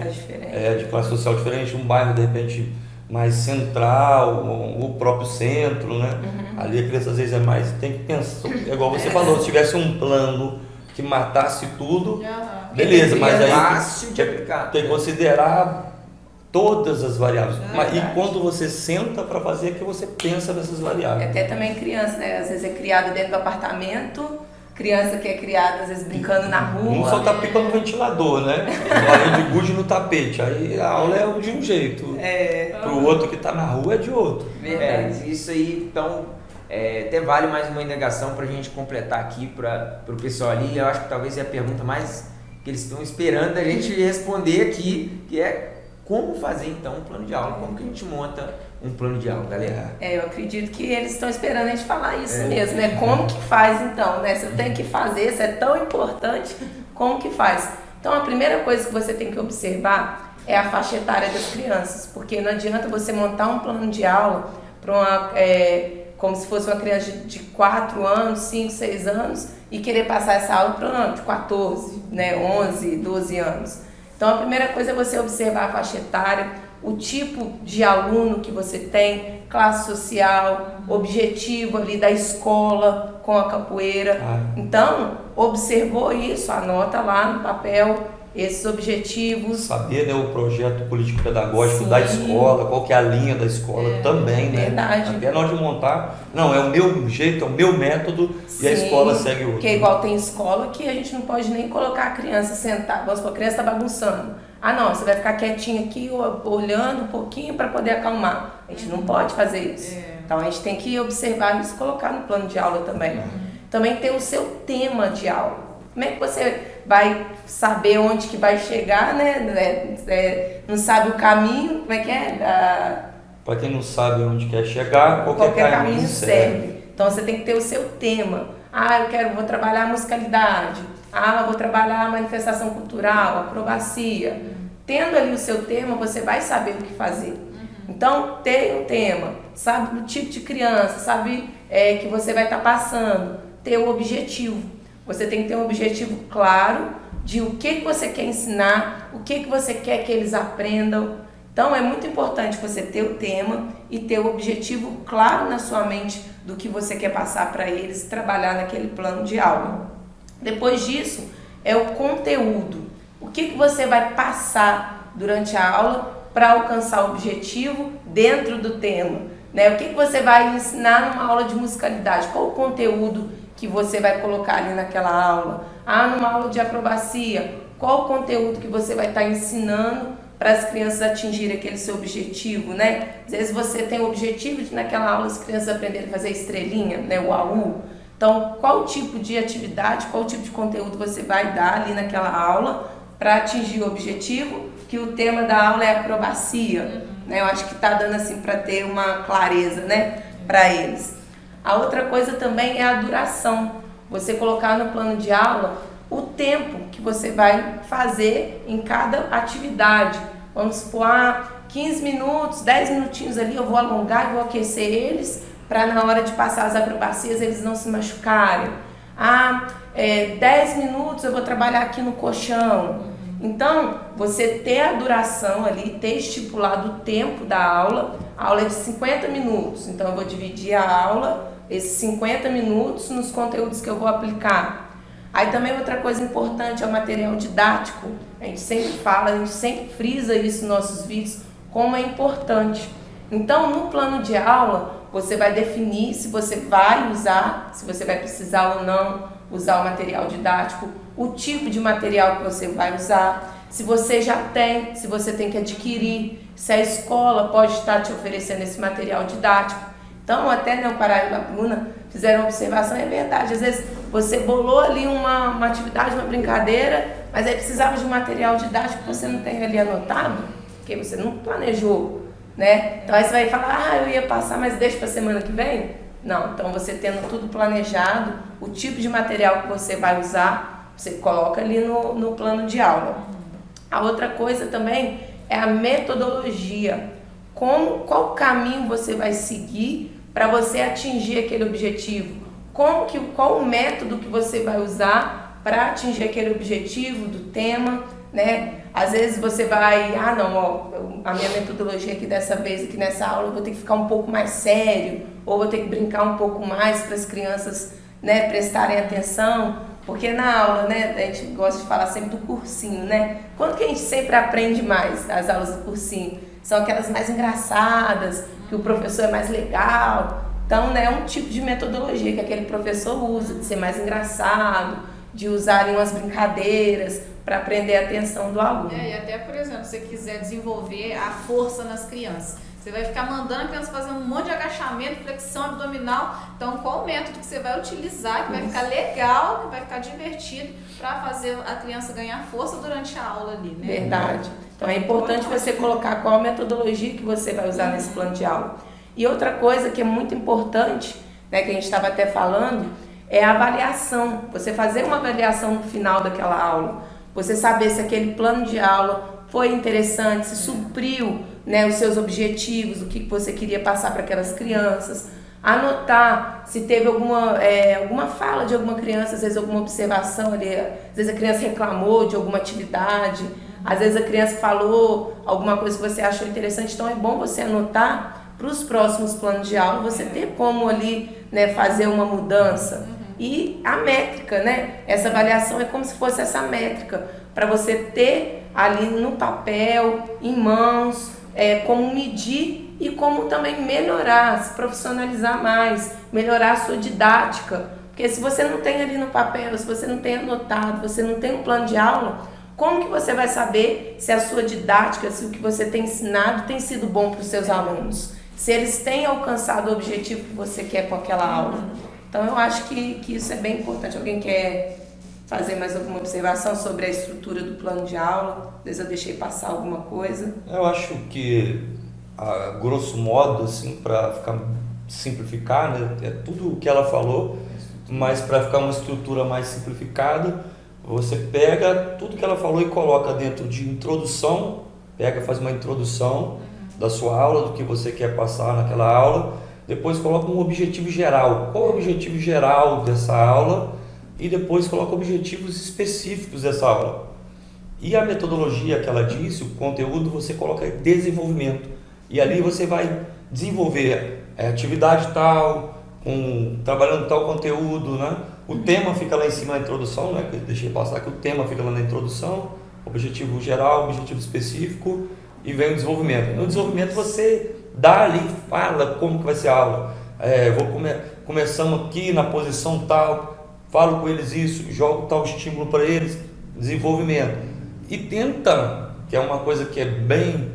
de classe social diferente, um bairro de repente mais central, o próprio centro, né? Ali a criança às vezes tem que pensar, igual você falou, se tivesse um plano que matasse tudo, beleza, mas aí fácil de aplicar. Tem que considerar todas as variáveis. E quando você senta para fazer, é que você pensa nessas variáveis. Até também criança, né? Às vezes é criada dentro do apartamento, criança que é criada às vezes brincando na rua. Um só tá pipa no ventilador, né? Além de gude no tapete. Aí a aula é de um jeito. Pro outro que tá na rua é de outro. Verdade. Isso aí, então, até vale mais uma indagação pra gente completar aqui pro pessoal ali. Eu acho que talvez é a pergunta mais que eles estão esperando a gente responder aqui, que é como fazer então um plano de aula? Como que a gente monta um plano de aula, galera? Eu acredito que eles estão esperando a gente falar isso mesmo, né? Como que faz então, né? Se eu tenho que fazer, isso é tão importante, como que faz? Então a primeira coisa que você tem que observar é a faixa etária das crianças, porque não adianta você montar um plano de aula para como se fosse uma criança de 4 anos, 5, 6 anos e querer passar essa aula para um de 14, né? 11, 12 anos. Então, a primeira coisa é você observar a faixa etária, o tipo de aluno que você tem, classe social, objetivo ali da escola com a capoeira. Então, observou isso, anota lá no papel esses objetivos. Saber, né, o projeto político-pedagógico da escola, qual que é a linha da escola também, né? Verdade. Até na hora de montar, não, é o meu jeito, é o meu método e a escola segue o outro. Porque igual tem escola que a gente não pode nem colocar a criança sentar, vamos supor, a criança está bagunçando. Não, você vai ficar quietinho aqui, olhando um pouquinho para poder acalmar. A gente não pode fazer isso. Então a gente tem que observar isso e colocar no plano de aula também. Também tem o seu tema de aula. Como é que você vai saber onde que vai chegar, né? Não sabe o caminho, como é que é? Para quem não sabe onde quer chegar, qualquer caminho serve. Então você tem que ter o seu tema. Vou trabalhar a musicalidade. Vou trabalhar a manifestação cultural, acrobacia. Tendo ali o seu tema, você vai saber o que fazer. Então, ter um tema, sabe o tipo de criança, sabe que você vai estar passando, ter o objetivo. Você tem que ter um objetivo claro de o que você quer ensinar, o que você quer que eles aprendam. Então, é muito importante você ter o tema e ter o objetivo claro na sua mente do que você quer passar para eles, trabalhar naquele plano de aula. Depois disso, é o conteúdo. O que você vai passar durante a aula para alcançar o objetivo dentro do tema, né? O que você vai ensinar numa aula de musicalidade? Qual o conteúdo que você vai colocar ali naquela aula? Numa aula de acrobacia, qual o conteúdo que você vai estar ensinando para as crianças atingirem aquele seu objetivo, né? Às vezes você tem o objetivo de naquela aula as crianças aprenderem a fazer estrelinha, né? O AU. Então, qual tipo de atividade, qual tipo de conteúdo você vai dar ali naquela aula para atingir o objetivo? Que o tema da aula é acrobacia, né? Eu acho que está dando assim para ter uma clareza, né? Para eles. A outra coisa também é a duração. Você colocar no plano de aula o tempo que você vai fazer em cada atividade. Vamos supor, 15 minutos, 10 minutinhos ali eu vou alongar e vou aquecer eles para na hora de passar as acrobacias eles não se machucarem. 10 minutos eu vou trabalhar aqui no colchão. Então, você ter a duração ali, ter estipulado o tempo da aula. A aula é de 50 minutos, então eu vou dividir a aula, esses 50 minutos, nos conteúdos que eu vou aplicar. Aí também outra coisa importante é o material didático. A gente sempre fala, a gente sempre frisa isso nos nossos vídeos, como é importante. Então, no plano de aula, você vai definir se você vai usar, se você vai precisar ou não usar o material didático, o tipo de material que você vai usar, se você já tem, se você tem que adquirir, se a escola pode estar te oferecendo esse material didático. Então, até o Pará e a Bruna fizeram uma observação, é verdade, às vezes você bolou ali uma atividade, uma brincadeira, mas aí precisava de um material didático que você não tem ali anotado, porque você não planejou, né? Então aí você vai falar, eu ia passar, mas deixa para semana que vem? Não, então você tendo tudo planejado, o tipo de material que você vai usar, você coloca ali no plano de aula. A outra coisa também é a metodologia. Qual caminho você vai seguir para você atingir aquele objetivo? Qual o método que você vai usar para atingir aquele objetivo do tema, né? Às vezes você vai, a minha metodologia aqui dessa vez, aqui nessa aula, eu vou ter que ficar um pouco mais sério, ou vou ter que brincar um pouco mais para as crianças, né, prestarem atenção, porque na aula, né, a gente gosta de falar sempre do cursinho, né? Quando que a gente sempre aprende mais as aulas do cursinho? São aquelas mais engraçadas, que o professor é mais legal. Então, né, é um tipo de metodologia que aquele professor usa, de ser mais engraçado, de usarem umas brincadeiras para prender a atenção do aluno. E até, por exemplo, se você quiser desenvolver a força nas crianças, você vai ficar mandando a criança fazer um monte de agachamento, flexão abdominal. Então, qual o método que você vai utilizar, que vai ficar legal, que vai ficar divertido, para fazer a criança ganhar força durante a aula ali, né? Verdade. Então, é importante você colocar qual a metodologia que você vai usar nesse plano de aula. E outra coisa que é muito importante, né, que a gente estava até falando, é a avaliação. Você fazer uma avaliação no final daquela aula. Você saber se aquele plano de aula foi interessante, se supriu, né, os seus objetivos, o que você queria passar para aquelas crianças. Anotar se teve alguma fala de alguma criança, às vezes alguma observação ali, às vezes a criança reclamou de alguma atividade, às vezes a criança falou alguma coisa que você achou interessante. Então é bom você anotar para os próximos planos de aula, você ter como ali, né, fazer uma mudança. E a métrica, né? Essa avaliação é como se fosse essa métrica, para você ter ali no papel, em mãos, como medir e como também melhorar, se profissionalizar mais, melhorar a sua didática. Porque se você não tem ali no papel, se você não tem anotado, você não tem um plano de aula, como que você vai saber se a sua didática, se o que você tem ensinado tem sido bom para os seus alunos? Se eles têm alcançado o objetivo que você quer com aquela aula? Então, eu acho que isso é bem importante. Alguém quer fazer mais alguma observação sobre a estrutura do plano de aula? Às vezes eu deixei passar alguma coisa. Eu acho que, a grosso modo, assim, para simplificar, né, é tudo o que ela falou, mas para ficar uma estrutura mais simplificada, você pega tudo que ela falou e coloca dentro de introdução, faz uma introdução da sua aula, do que você quer passar naquela aula. Depois coloca um objetivo geral. Qual é o objetivo geral dessa aula? E depois coloca objetivos específicos dessa aula. E a metodologia que ela disse, o conteúdo, você coloca desenvolvimento. E ali você vai desenvolver atividade tal, trabalhando tal conteúdo, né? O tema fica lá em cima na introdução, né? Que eu deixei passar que o tema fica lá na introdução, objetivo geral, objetivo específico, e vem o desenvolvimento. No desenvolvimento você dá ali, fala como que vai ser a aula. Começamos aqui na posição tal, falo com eles isso, jogo tal estímulo para eles, desenvolvimento. E tenta, que é uma coisa que é bem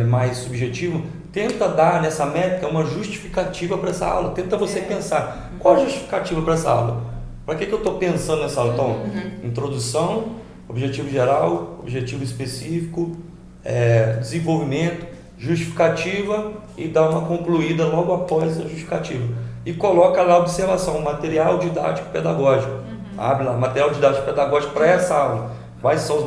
mais subjetivo, tenta dar nessa métrica uma justificativa para essa aula. Tenta você pensar, qual a justificativa para essa aula? Para que eu estou pensando nessa aula? Então, introdução, objetivo geral, objetivo específico, desenvolvimento, justificativa e dá uma concluída logo após a justificativa. E coloca lá a observação, material didático pedagógico. Abre lá, material didático pedagógico para essa aula. Quais são os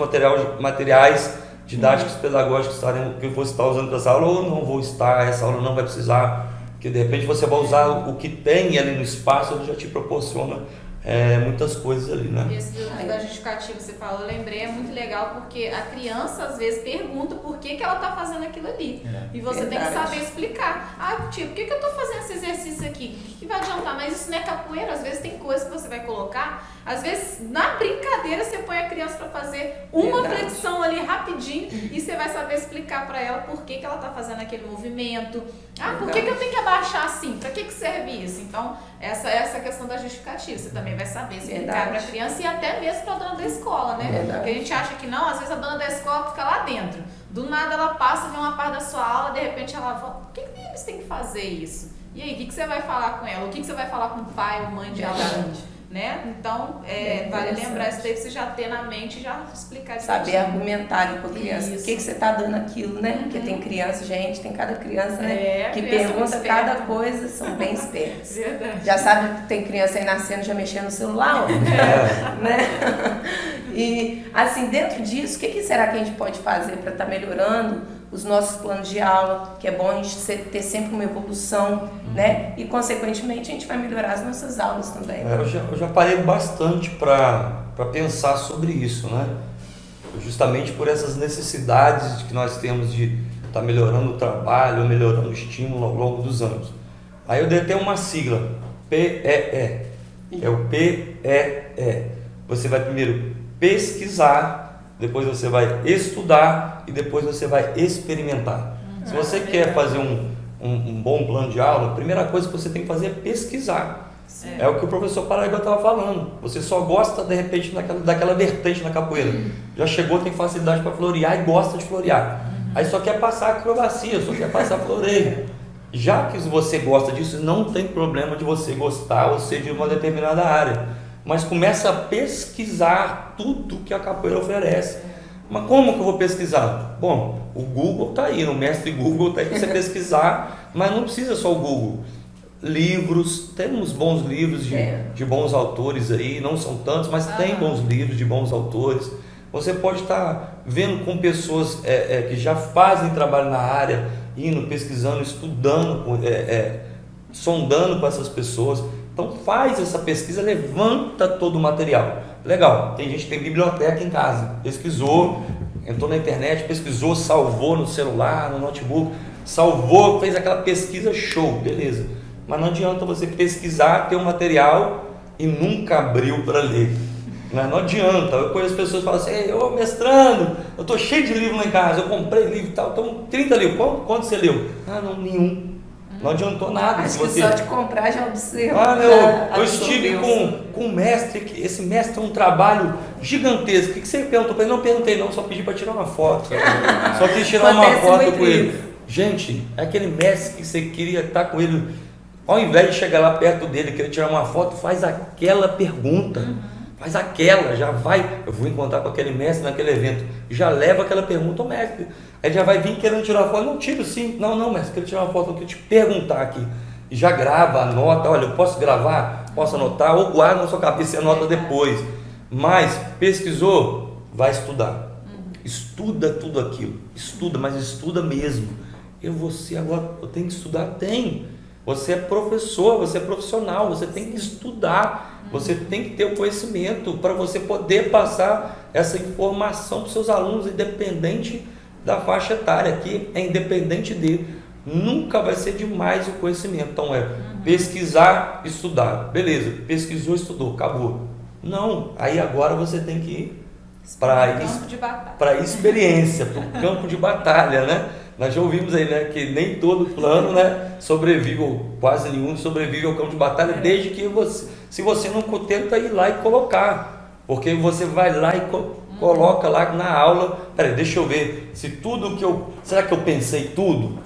materiais didáticos pedagógicos que você está usando para essa aula, ou não vou estar, essa aula não vai precisar, porque de repente você vai usar o que tem ali no espaço, ele já te proporciona muitas coisas ali, né? Esse da justificativa que você falou, eu lembrei, é muito legal porque a criança às vezes pergunta por que ela está fazendo aquilo ali. E você tem que saber explicar. Tipo, por que eu estou fazendo esse exercício aqui? O que vai adiantar? Mas isso não é capoeira, às vezes tem coisas que você vai colocar, às vezes na brincadeira você põe a criança para fazer uma flexão ali rapidinho e você vai saber explicar para ela por que ela está fazendo aquele movimento. Por que eu tenho que abaixar assim? Para que serve isso? Então, essa questão da justificativa, você também vai saber explicar para a criança e até mesmo para a dona da escola, né? Porque a gente acha que não, às vezes a dona da escola fica lá dentro. Do nada ela passa, vê uma parte da sua aula, de repente ela volta. Por que eles têm que fazer isso? E aí, o que você vai falar com ela? O que você vai falar com o pai ou mãe de aluno? Né? Então, vale lembrar isso daí, você já ter na mente e já explicar isso. Saber argumentar ali com a criança. Por que você está dando aquilo, né? Porque tem criança, gente, tem cada criança, né? Que pergunta cada coisa, são bem espertos. Verdade. Já sabe que tem criança aí nascendo já mexendo no celular, né? E, assim, dentro disso, o que será que a gente pode fazer para estar melhorando os nossos planos de aula, que é bom a gente ter sempre uma evolução, né? E, consequentemente, a gente vai melhorar as nossas aulas também. Eu já parei bastante para pensar sobre isso, né? Justamente por essas necessidades que nós temos de estar melhorando o trabalho, melhorando o estímulo ao longo dos anos. Aí eu dei até uma sigla, PEE. É o PEE. Você vai primeiro pesquisar, depois você vai estudar e depois você vai experimentar. Se você quer fazer um bom plano de aula, a primeira coisa que você tem que fazer é pesquisar. É o que o professor Paraíba estava falando. Você só gosta, de repente, daquela vertente na capoeira. Já chegou, tem facilidade para florear e gosta de florear. Aí só quer passar acrobacia, só quer passar floreio. Já que você gosta disso, não tem problema de você gostar ou ser de uma determinada área. Mas começa a pesquisar tudo que a capoeira oferece. Mas como que eu vou pesquisar? Bom, o Google está aí, o mestre Google está aí para você pesquisar, mas não precisa só o Google. Livros, temos bons livros de bons autores aí, não são tantos, mas tem bons livros de bons autores. Você pode estar vendo com pessoas que já fazem trabalho na área, indo, pesquisando, estudando, sondando com essas pessoas. Então faz essa pesquisa, levanta todo o material. Legal, tem gente que tem biblioteca em casa, pesquisou, entrou na internet, pesquisou, salvou no celular, no notebook, salvou, fez aquela pesquisa, show, beleza. Mas não adianta você pesquisar, ter um material e nunca abriu para ler. Não adianta. Eu conheço pessoas que falam assim, ô mestrando, eu estou cheio de livro lá em casa, eu comprei livro e tal, então 30 livros, quanto você leu? Não, nenhum. Não adiantou nada. Acho que só de comprar já observa. Eu estive com um mestre, esse mestre é um trabalho gigantesco. O que você perguntou para ele? Não perguntei não, só pedi para tirar uma foto. Só quis tirar uma foto com ele. Gente, é aquele mestre que você queria estar com ele, ao invés de chegar lá perto dele, querer tirar uma foto, faz aquela pergunta. Faz aquela, já vai, eu vou encontrar com aquele mestre naquele evento, já leva aquela pergunta ao mestre. Aí já vai vir querendo tirar foto, não tiro sim, não mestre, quero tirar uma foto, eu quero te perguntar aqui. E já grava, anota, olha, eu posso gravar, posso anotar, ou guarda na sua cabeça e anota depois. Mas pesquisou, vai estudar. Estuda tudo aquilo, estuda, mas estuda mesmo. Eu tenho que estudar? Tem. Você é professor, você é profissional, você tem que estudar, você tem que ter o conhecimento para você poder passar essa informação para os seus alunos, independente da faixa etária, que é independente dele. Nunca vai ser demais o conhecimento. Então pesquisar, estudar. Beleza, pesquisou, estudou, acabou. Não, aí agora você tem que ir para a experiência, para o campo de batalha, né? Nós já ouvimos aí, né, que nem todo plano, né, sobrevive, ou quase nenhum sobrevive ao campo de batalha, desde que se você não tenta ir lá e colocar, porque você vai lá e coloca lá na aula, peraí, deixa eu ver, será que eu pensei tudo?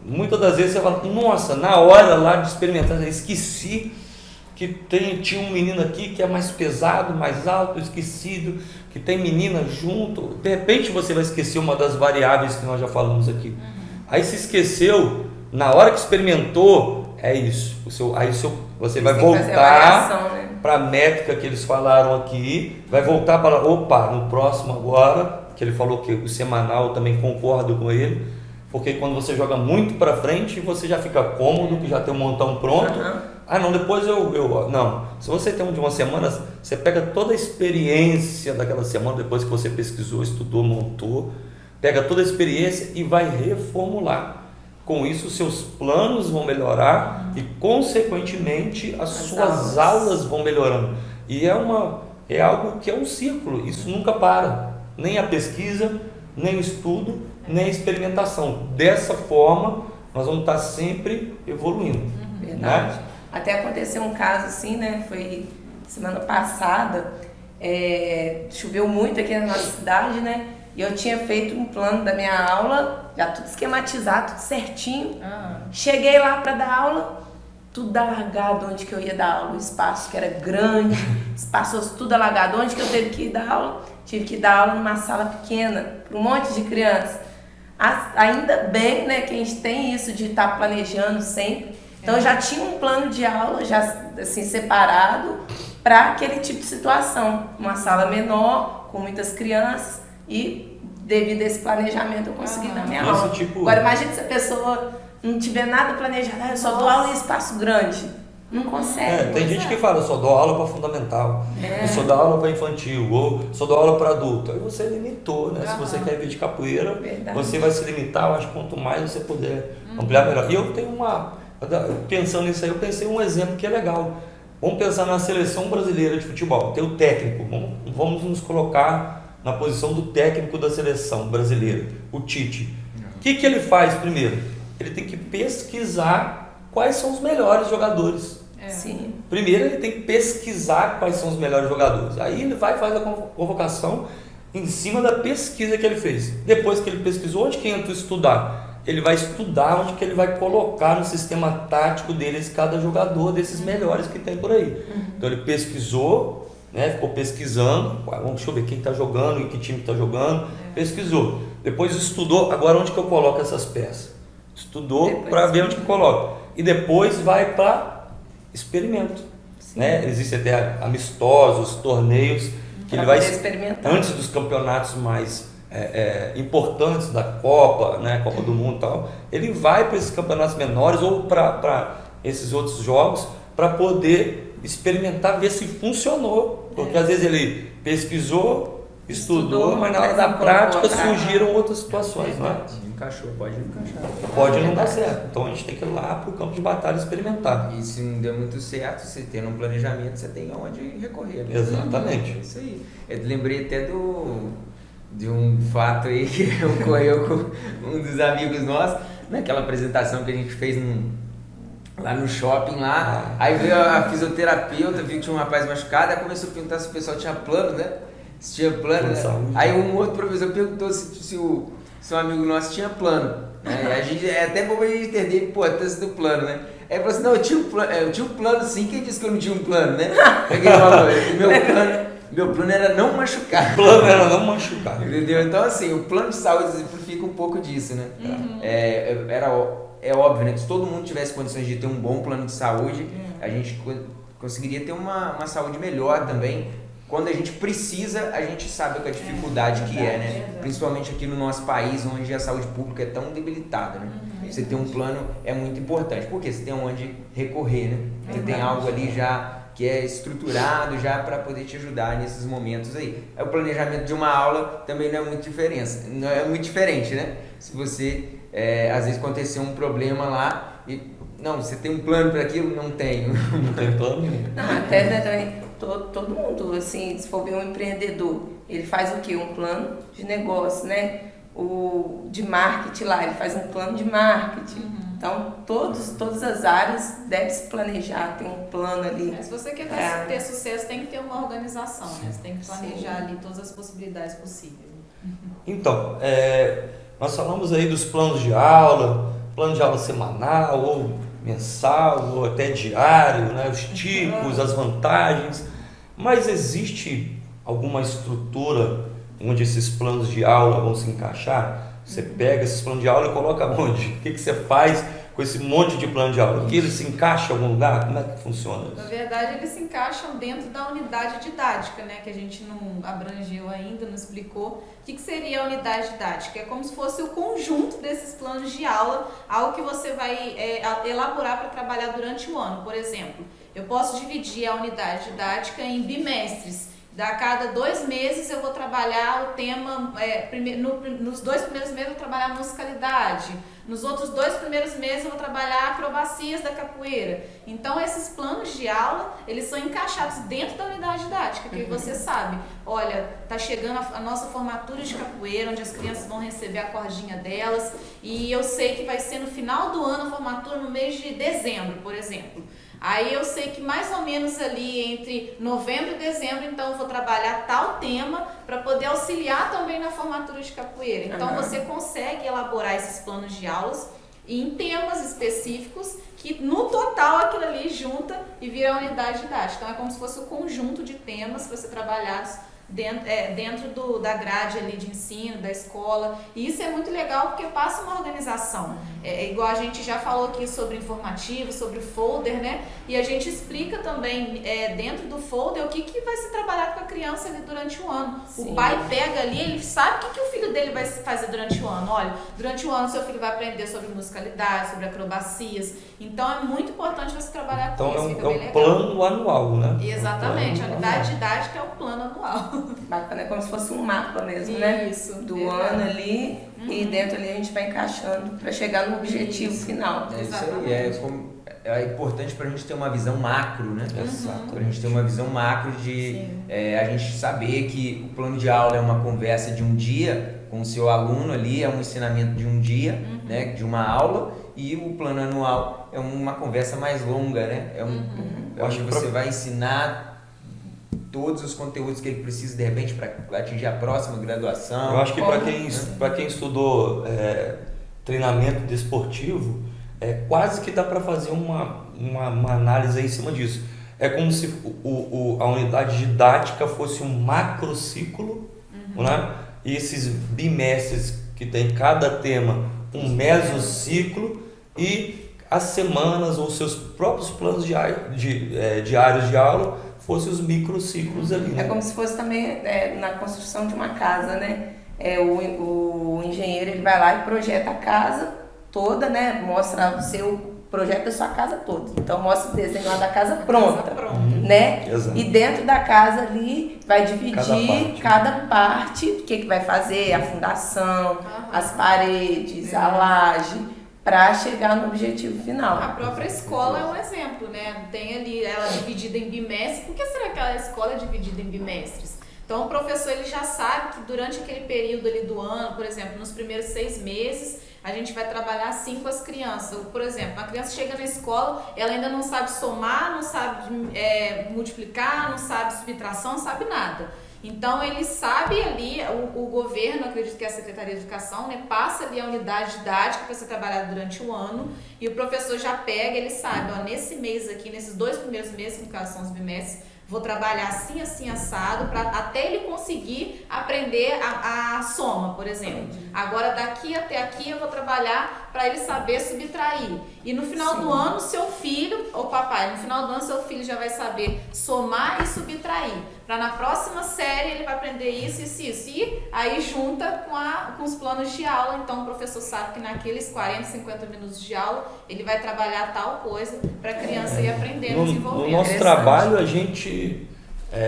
Muitas das vezes você fala, nossa, na hora lá de experimentar, eu esqueci que tinha um menino aqui que é mais pesado, mais alto, esquecido, que tem menina junto. De repente você vai esquecer uma das variáveis que nós já falamos aqui. Aí se esqueceu, na hora que experimentou, é isso. Você vai voltar para a métrica que eles falaram aqui, vai voltar para, opa, no próximo agora, que ele falou que o semanal, eu também concordo com ele, porque quando você joga muito para frente, você já fica cômodo, que já tem um montão pronto. Ah, não, depois não. Se você tem um de uma semana, você pega toda a experiência daquela semana, depois que você pesquisou, estudou, montou, pega toda a experiência e vai reformular. Com isso, seus planos vão melhorar e, consequentemente, as suas aulas vão melhorando. E é algo que é um círculo, isso nunca para. Nem a pesquisa, nem o estudo, nem a experimentação. Dessa forma, nós vamos estar sempre evoluindo. Verdade. Né? Até aconteceu um caso assim, né? Foi semana passada, choveu muito aqui na nossa cidade, né? E eu tinha feito um plano da minha aula, já tudo esquematizado, tudo certinho. Cheguei lá para dar aula, tudo alagado onde que eu ia dar aula, o espaço que era grande, espaço tudo alagado. Onde que eu tive que ir dar aula? Tive que dar aula numa sala pequena, para um monte de criança. Ainda bem, né, que a gente tem isso de estar planejando sempre. Então eu já tinha um plano de aula, já assim, separado para aquele tipo de situação. Uma sala menor, com muitas crianças. E devido a esse planejamento eu consegui dar minha aula. Agora imagine se a pessoa não tiver nada planejado, eu só dou aula em espaço grande. Não consegue. Tem gente que fala, eu só dou aula para fundamental, eu só dou aula para infantil, ou só dou aula para adulto. Aí você limitou, né? Se você quer ver de capoeira, você vai se limitar. Eu acho que quanto mais você puder ampliar, melhor. E eu tenho pensando nisso aí, eu pensei um exemplo que é legal. Vamos pensar na seleção brasileira de futebol. Tem o técnico, vamos nos colocar na posição do técnico da seleção brasileira, o Tite. O que ele faz primeiro? Ele tem que pesquisar quais são os melhores jogadores. Sim. Primeiro ele tem que pesquisar quais são os melhores jogadores. Aí ele vai fazer a convocação em cima da pesquisa que ele fez. Depois que ele pesquisou, onde que entra estudar? Ele vai estudar onde que ele vai colocar no sistema tático deles cada jogador desses melhores que tem por aí. Então ele pesquisou, né, ficou pesquisando, deixa eu ver quem está jogando, em que time está jogando, pesquisou. Depois estudou, agora onde que eu coloco essas peças? Estudou para ver onde que coloca. E depois vai para experimento. Né? Existem até amistosos, torneios, que ele vai experimentar antes dos campeonatos mais importantes da Copa, né, Copa do Mundo e tal. Ele vai para esses campeonatos menores ou para esses outros jogos para poder experimentar, ver se funcionou. Porque às vezes ele pesquisou, estudou, mas na hora da prática surgiram outras situações. Né? Encaixou, pode não encaixar. Pode não dar certo. Então a gente tem que ir lá para o campo de batalha experimentar. E se não deu muito certo, você tendo um planejamento, você tem onde recorrer. Né? Exatamente. É isso aí. Eu lembrei até de um fato aí que ocorreu com um dos amigos nossos, naquela apresentação que a gente fez lá no shopping lá. Aí veio a fisioterapeuta, viu que tinha um rapaz machucado, aí começou a perguntar se o pessoal tinha plano, né? Se tinha plano, né? Aí um outro professor perguntou se o amigo nosso tinha plano. Né? A gente, é até bom a gente entender a importância do plano, né? Aí ele falou assim, não, eu tinha um plano sim, quem disse que eu não tinha um plano, né? Aí ele falou, meu plano era não machucar. O plano era não machucar. Entendeu? Então assim, o plano de saúde exemplifica um pouco disso, né? É óbvio, né? Que se todo mundo tivesse condições de ter um bom plano de saúde, a gente conseguiria ter uma saúde melhor também. Quando a gente precisa, a gente sabe a dificuldade que é, né? Principalmente aqui no nosso país, onde a saúde pública é tão debilitada, né? Você ter um plano é muito importante, porque você tem onde recorrer, né? Você tem algo ali já que é estruturado já para poder te ajudar nesses momentos aí. O planejamento de uma aula também não é muito diferente, né? Se você, às vezes acontecer um problema lá e, não, você tem um plano para aquilo? Não tenho. Não tem plano nenhum. Até né, também, todo mundo, assim, se for ver um empreendedor, ele faz o quê? Um plano de negócio, né? O de marketing lá, ele faz um plano de marketing. Então, todas as áreas devem se planejar, tem um plano ali. Se você quer ter sucesso, tem que ter uma organização, né? Você tem que planejar ali todas as possibilidades possíveis. Então, nós falamos aí dos planos de aula, plano de aula semanal, ou mensal, ou até diário, né? Os tipos, as vantagens, mas existe alguma estrutura onde esses planos de aula vão se encaixar? Você pega esses planos de aula e coloca onde? O que você faz com esse monte de plano de aula? Que ele se encaixa em algum lugar? Como é que funciona Na isso? verdade, eles se encaixam dentro da unidade didática, né? Que a gente não abrangeu ainda, não explicou. O que seria a unidade didática? É como se fosse o conjunto desses planos de aula, algo que você vai elaborar para trabalhar durante o ano. Por exemplo, eu posso dividir a unidade didática em bimestres. A cada 2 meses eu vou trabalhar o tema, nos 2 primeiros meses eu vou trabalhar musicalidade, nos outros 2 primeiros meses eu vou trabalhar acrobacias da capoeira. Então esses planos de aula, eles são encaixados dentro da unidade didática, que você sabe, olha, tá chegando a nossa formatura de capoeira, onde as crianças vão receber a cordinha delas, e eu sei que vai ser no final do ano a formatura no mês de dezembro, por exemplo. Aí eu sei que mais ou menos ali entre novembro e dezembro, então eu vou trabalhar tal tema para poder auxiliar também na formatura de capoeira. Então você consegue elaborar esses planos de aulas em temas específicos que no total aquilo ali junta e vira a unidade didática. Então é como se fosse o conjunto de temas para ser trabalhados dentro da grade ali de ensino, da escola. E isso é muito legal porque passa uma organização. Igual a gente já falou aqui sobre informativo, sobre folder, né? E a gente explica também dentro do folder o que vai ser trabalhado com a criança ali durante o ano. Sim. O pai pega ali, ele sabe o que o filho dele vai fazer durante o ano. Olha, durante o ano seu filho vai aprender sobre musicalidade, sobre acrobacias. Então é muito importante você trabalhar com isso. Então é um plano anual, né? Exatamente, a unidade didática é o plano anual. Bacana, é como se fosse um mapa mesmo, né? Isso, do ano ali, e dentro ali a gente vai encaixando para chegar no objetivo final. Isso aí, é importante para a gente ter uma visão macro, né? Exato. Para a gente ter uma visão macro de a gente saber que o plano de aula é uma conversa de um dia com o seu aluno ali, é um ensinamento de um dia, né? De uma aula, e o plano anual é uma conversa mais longa, né? Onde você vai ensinar todos os conteúdos que ele precisa de repente para atingir a próxima graduação. Eu acho que para quem estudou treinamento desportivo, quase que dá para fazer uma análise aí em cima disso. É como se a unidade didática fosse um macrociclo, né? E esses bimestres que tem cada tema um mesociclo, e as semanas ou seus próprios planos diários de aula fossem os microciclos ali, né? É como se fosse também na construção de uma casa, né? O engenheiro ele vai lá e projeta a casa toda, né? Mostra o seu projeto da sua casa toda. Então mostra o desenho lá da casa pronta, né? Exato. E dentro da casa ali vai dividir cada parte, o que vai fazer, a fundação, as paredes, a laje, para chegar no objetivo final. A própria escola é um exemplo, né? Tem ali ela dividida em bimestres. Por que será que a escola é dividida em bimestres? Então o professor ele já sabe que durante aquele período ali do ano, por exemplo, nos primeiros 6 meses, a gente vai trabalhar assim com as crianças. Por exemplo, uma criança chega na escola, ela ainda não sabe somar, não sabe multiplicar, não sabe subtração, não sabe nada. Então ele sabe ali, o governo, acredito que é a Secretaria de Educação, né, passa ali a unidade didática para ser trabalhada durante o ano, e o professor já pega, ele sabe, ó, nesse mês aqui, nesses 2 primeiros meses, que no caso são os bimestres, vou trabalhar assim, assim, assado, até ele conseguir aprender a soma, por exemplo. Agora, daqui até aqui, eu vou trabalhar para ele saber subtrair. E no final do ano, seu filho, ou papai, no final do ano, seu filho já vai saber somar e subtrair. Para na próxima série, ele vai aprender isso, isso, isso. E aí junta com os planos de aula. Então, o professor sabe que naqueles 40, 50 minutos de aula, ele vai trabalhar tal coisa para a criança ir aprendendo, desenvolvendo. No nosso trabalho, a gente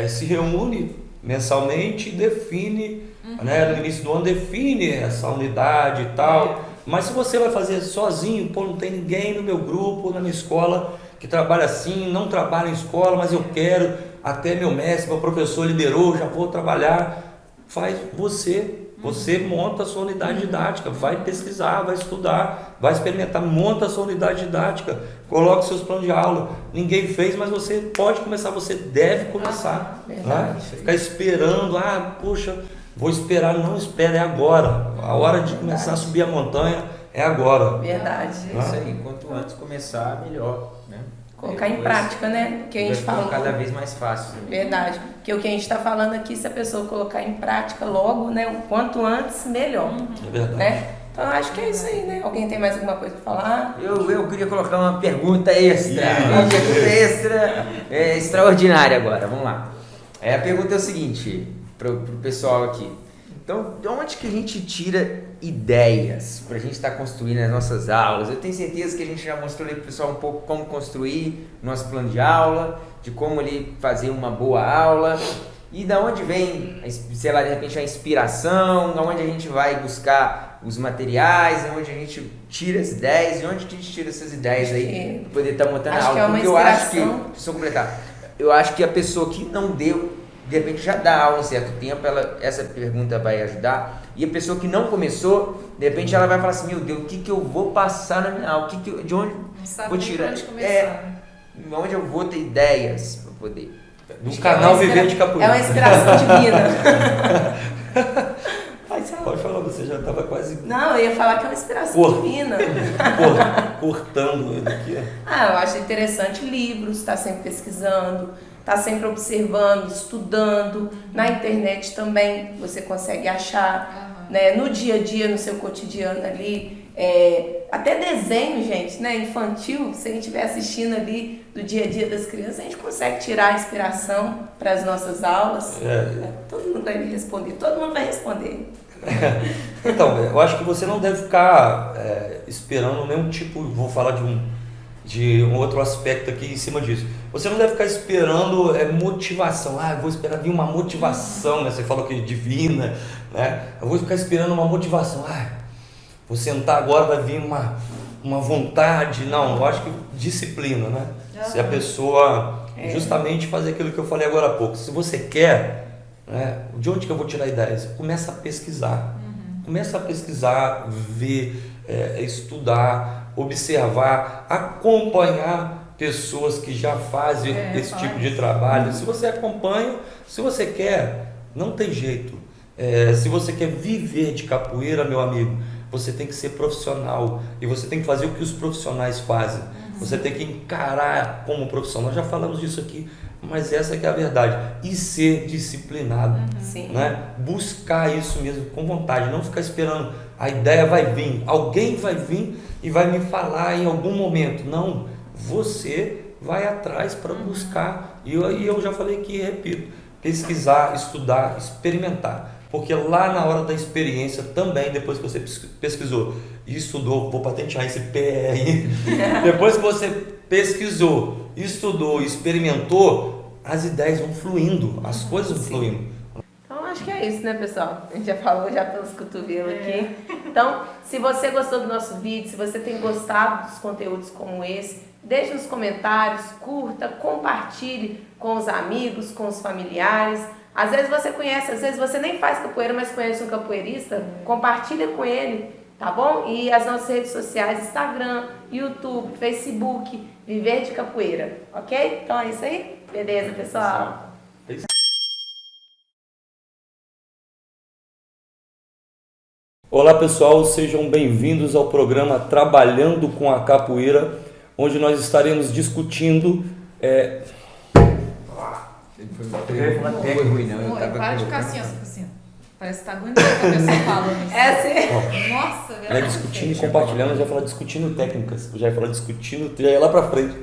se reúne mensalmente e define, né, no início do ano, define essa unidade e tal. Mas se você vai fazer sozinho, não tem ninguém no meu grupo, na minha escola, que trabalha assim, não trabalha em escola, mas eu quero, até meu mestre, meu professor liberou, já vou trabalhar. Faz você monta a sua unidade didática, vai pesquisar, vai estudar, vai experimentar, monta a sua unidade didática, coloque seus planos de aula. Ninguém fez, mas você pode começar, você deve começar. Né? Ficar esperando, puxa, vou esperar, não espera, é agora. A hora de começar a subir a montanha é agora. Verdade. É isso aí, quanto antes começar, melhor, né? Colocar em prática, né? Porque a gente fala cada vez mais fácil. Verdade. Porque o que a gente está falando aqui, se a pessoa colocar em prática logo, né? O quanto antes, melhor. É verdade. Né? Então eu acho que é isso aí, né? Alguém tem mais alguma coisa para falar? Eu queria colocar uma pergunta extra. Uma pergunta extra extraordinária agora. Vamos lá. A pergunta é o seguinte, pro pessoal aqui. Então, de onde que a gente tira ideias para a gente estar construindo as nossas aulas? Eu tenho certeza que a gente já mostrou ali pro pessoal um pouco como construir nosso plano de aula, de como ali fazer uma boa aula. E da onde vem, sei lá, de repente a inspiração, da onde a gente vai buscar os materiais, da onde a gente tira as ideias, de onde que a gente tira essas ideias aí para poder estar montando a aula. Porque eu acho que, deixa eu completar, eu acho que a pessoa que não deu, de repente já dá aula um certo tempo, essa pergunta vai ajudar. E a pessoa que não começou, de repente ela vai falar assim, meu Deus, o que eu vou passar na minha aula? De onde vou tirar? Onde eu vou ter ideias para poder... Do canal Viver de Capoeira. É uma inspiração divina. Pode falar, você já estava quase... Não, eu ia falar que é uma inspiração divina. Cortando ele aqui. Eu acho interessante livros, estar sempre pesquisando, estar sempre observando, estudando. Na internet também você consegue achar, né? No dia a dia, no seu cotidiano ali. Até desenho, gente, né? Infantil, se a gente estiver assistindo ali do dia a dia das crianças, a gente consegue tirar a inspiração para as nossas aulas. Todo mundo vai me responder, todo mundo vai responder. Então, eu acho que você não deve ficar esperando nenhum tipo, vou falar de um outro aspecto aqui em cima disso. Você não deve ficar esperando motivação. Eu vou esperar vir uma motivação, né? Você falou que divina, né? Eu vou ficar esperando uma motivação. Vou sentar agora, vai vir uma vontade. Não, eu acho que disciplina, né? Se a pessoa justamente fazer aquilo que eu falei agora há pouco. Se você quer, né, de onde que eu vou tirar ideias? Começa a pesquisar. Começa a pesquisar, ver, estudar, observar, acompanhar pessoas que já fazem esse tipo de trabalho. Se você acompanha, se você quer, não tem jeito. Se você quer viver de capoeira, meu amigo, você tem que ser profissional e você tem que fazer o que os profissionais fazem. Você tem que encarar como profissional. Nós já falamos disso aqui, mas essa que é a verdade. E ser disciplinado, né? Buscar isso mesmo com vontade, não ficar esperando a ideia vai vir, alguém vai vir e vai me falar em algum momento. Não, você vai atrás para buscar. E eu já falei aqui e repito, pesquisar, estudar, experimentar. Porque lá na hora da experiência também, depois que você pesquisou e estudou, vou patentear esse PR, depois que você pesquisou, estudou, experimentou, as ideias vão fluindo, as coisas vão fluindo. Então acho que é isso, né, pessoal? A gente já falou já pelos cotovelos aqui. Então, se você gostou do nosso vídeo, se você tem gostado dos conteúdos como esse, deixe nos comentários, curta, compartilhe com os amigos, com os familiares. Às vezes você conhece, às vezes você nem faz capoeira, mas conhece um capoeirista, compartilha com ele, tá bom? E as nossas redes sociais, Instagram, YouTube, Facebook, Viver de Capoeira, ok? Então é isso aí? Beleza, pessoal? Olá pessoal, sejam bem-vindos ao programa Trabalhando com a Capoeira, onde nós estaremos discutindo... Foi ruim, não. Para de ficar assim. Parece que tá aguentando a pessoa falando. Assim. Nossa, Não é verdade. discutindo e compartilhando, já ia falar discutindo técnicas, já ia falar discutindo, já ia lá pra frente.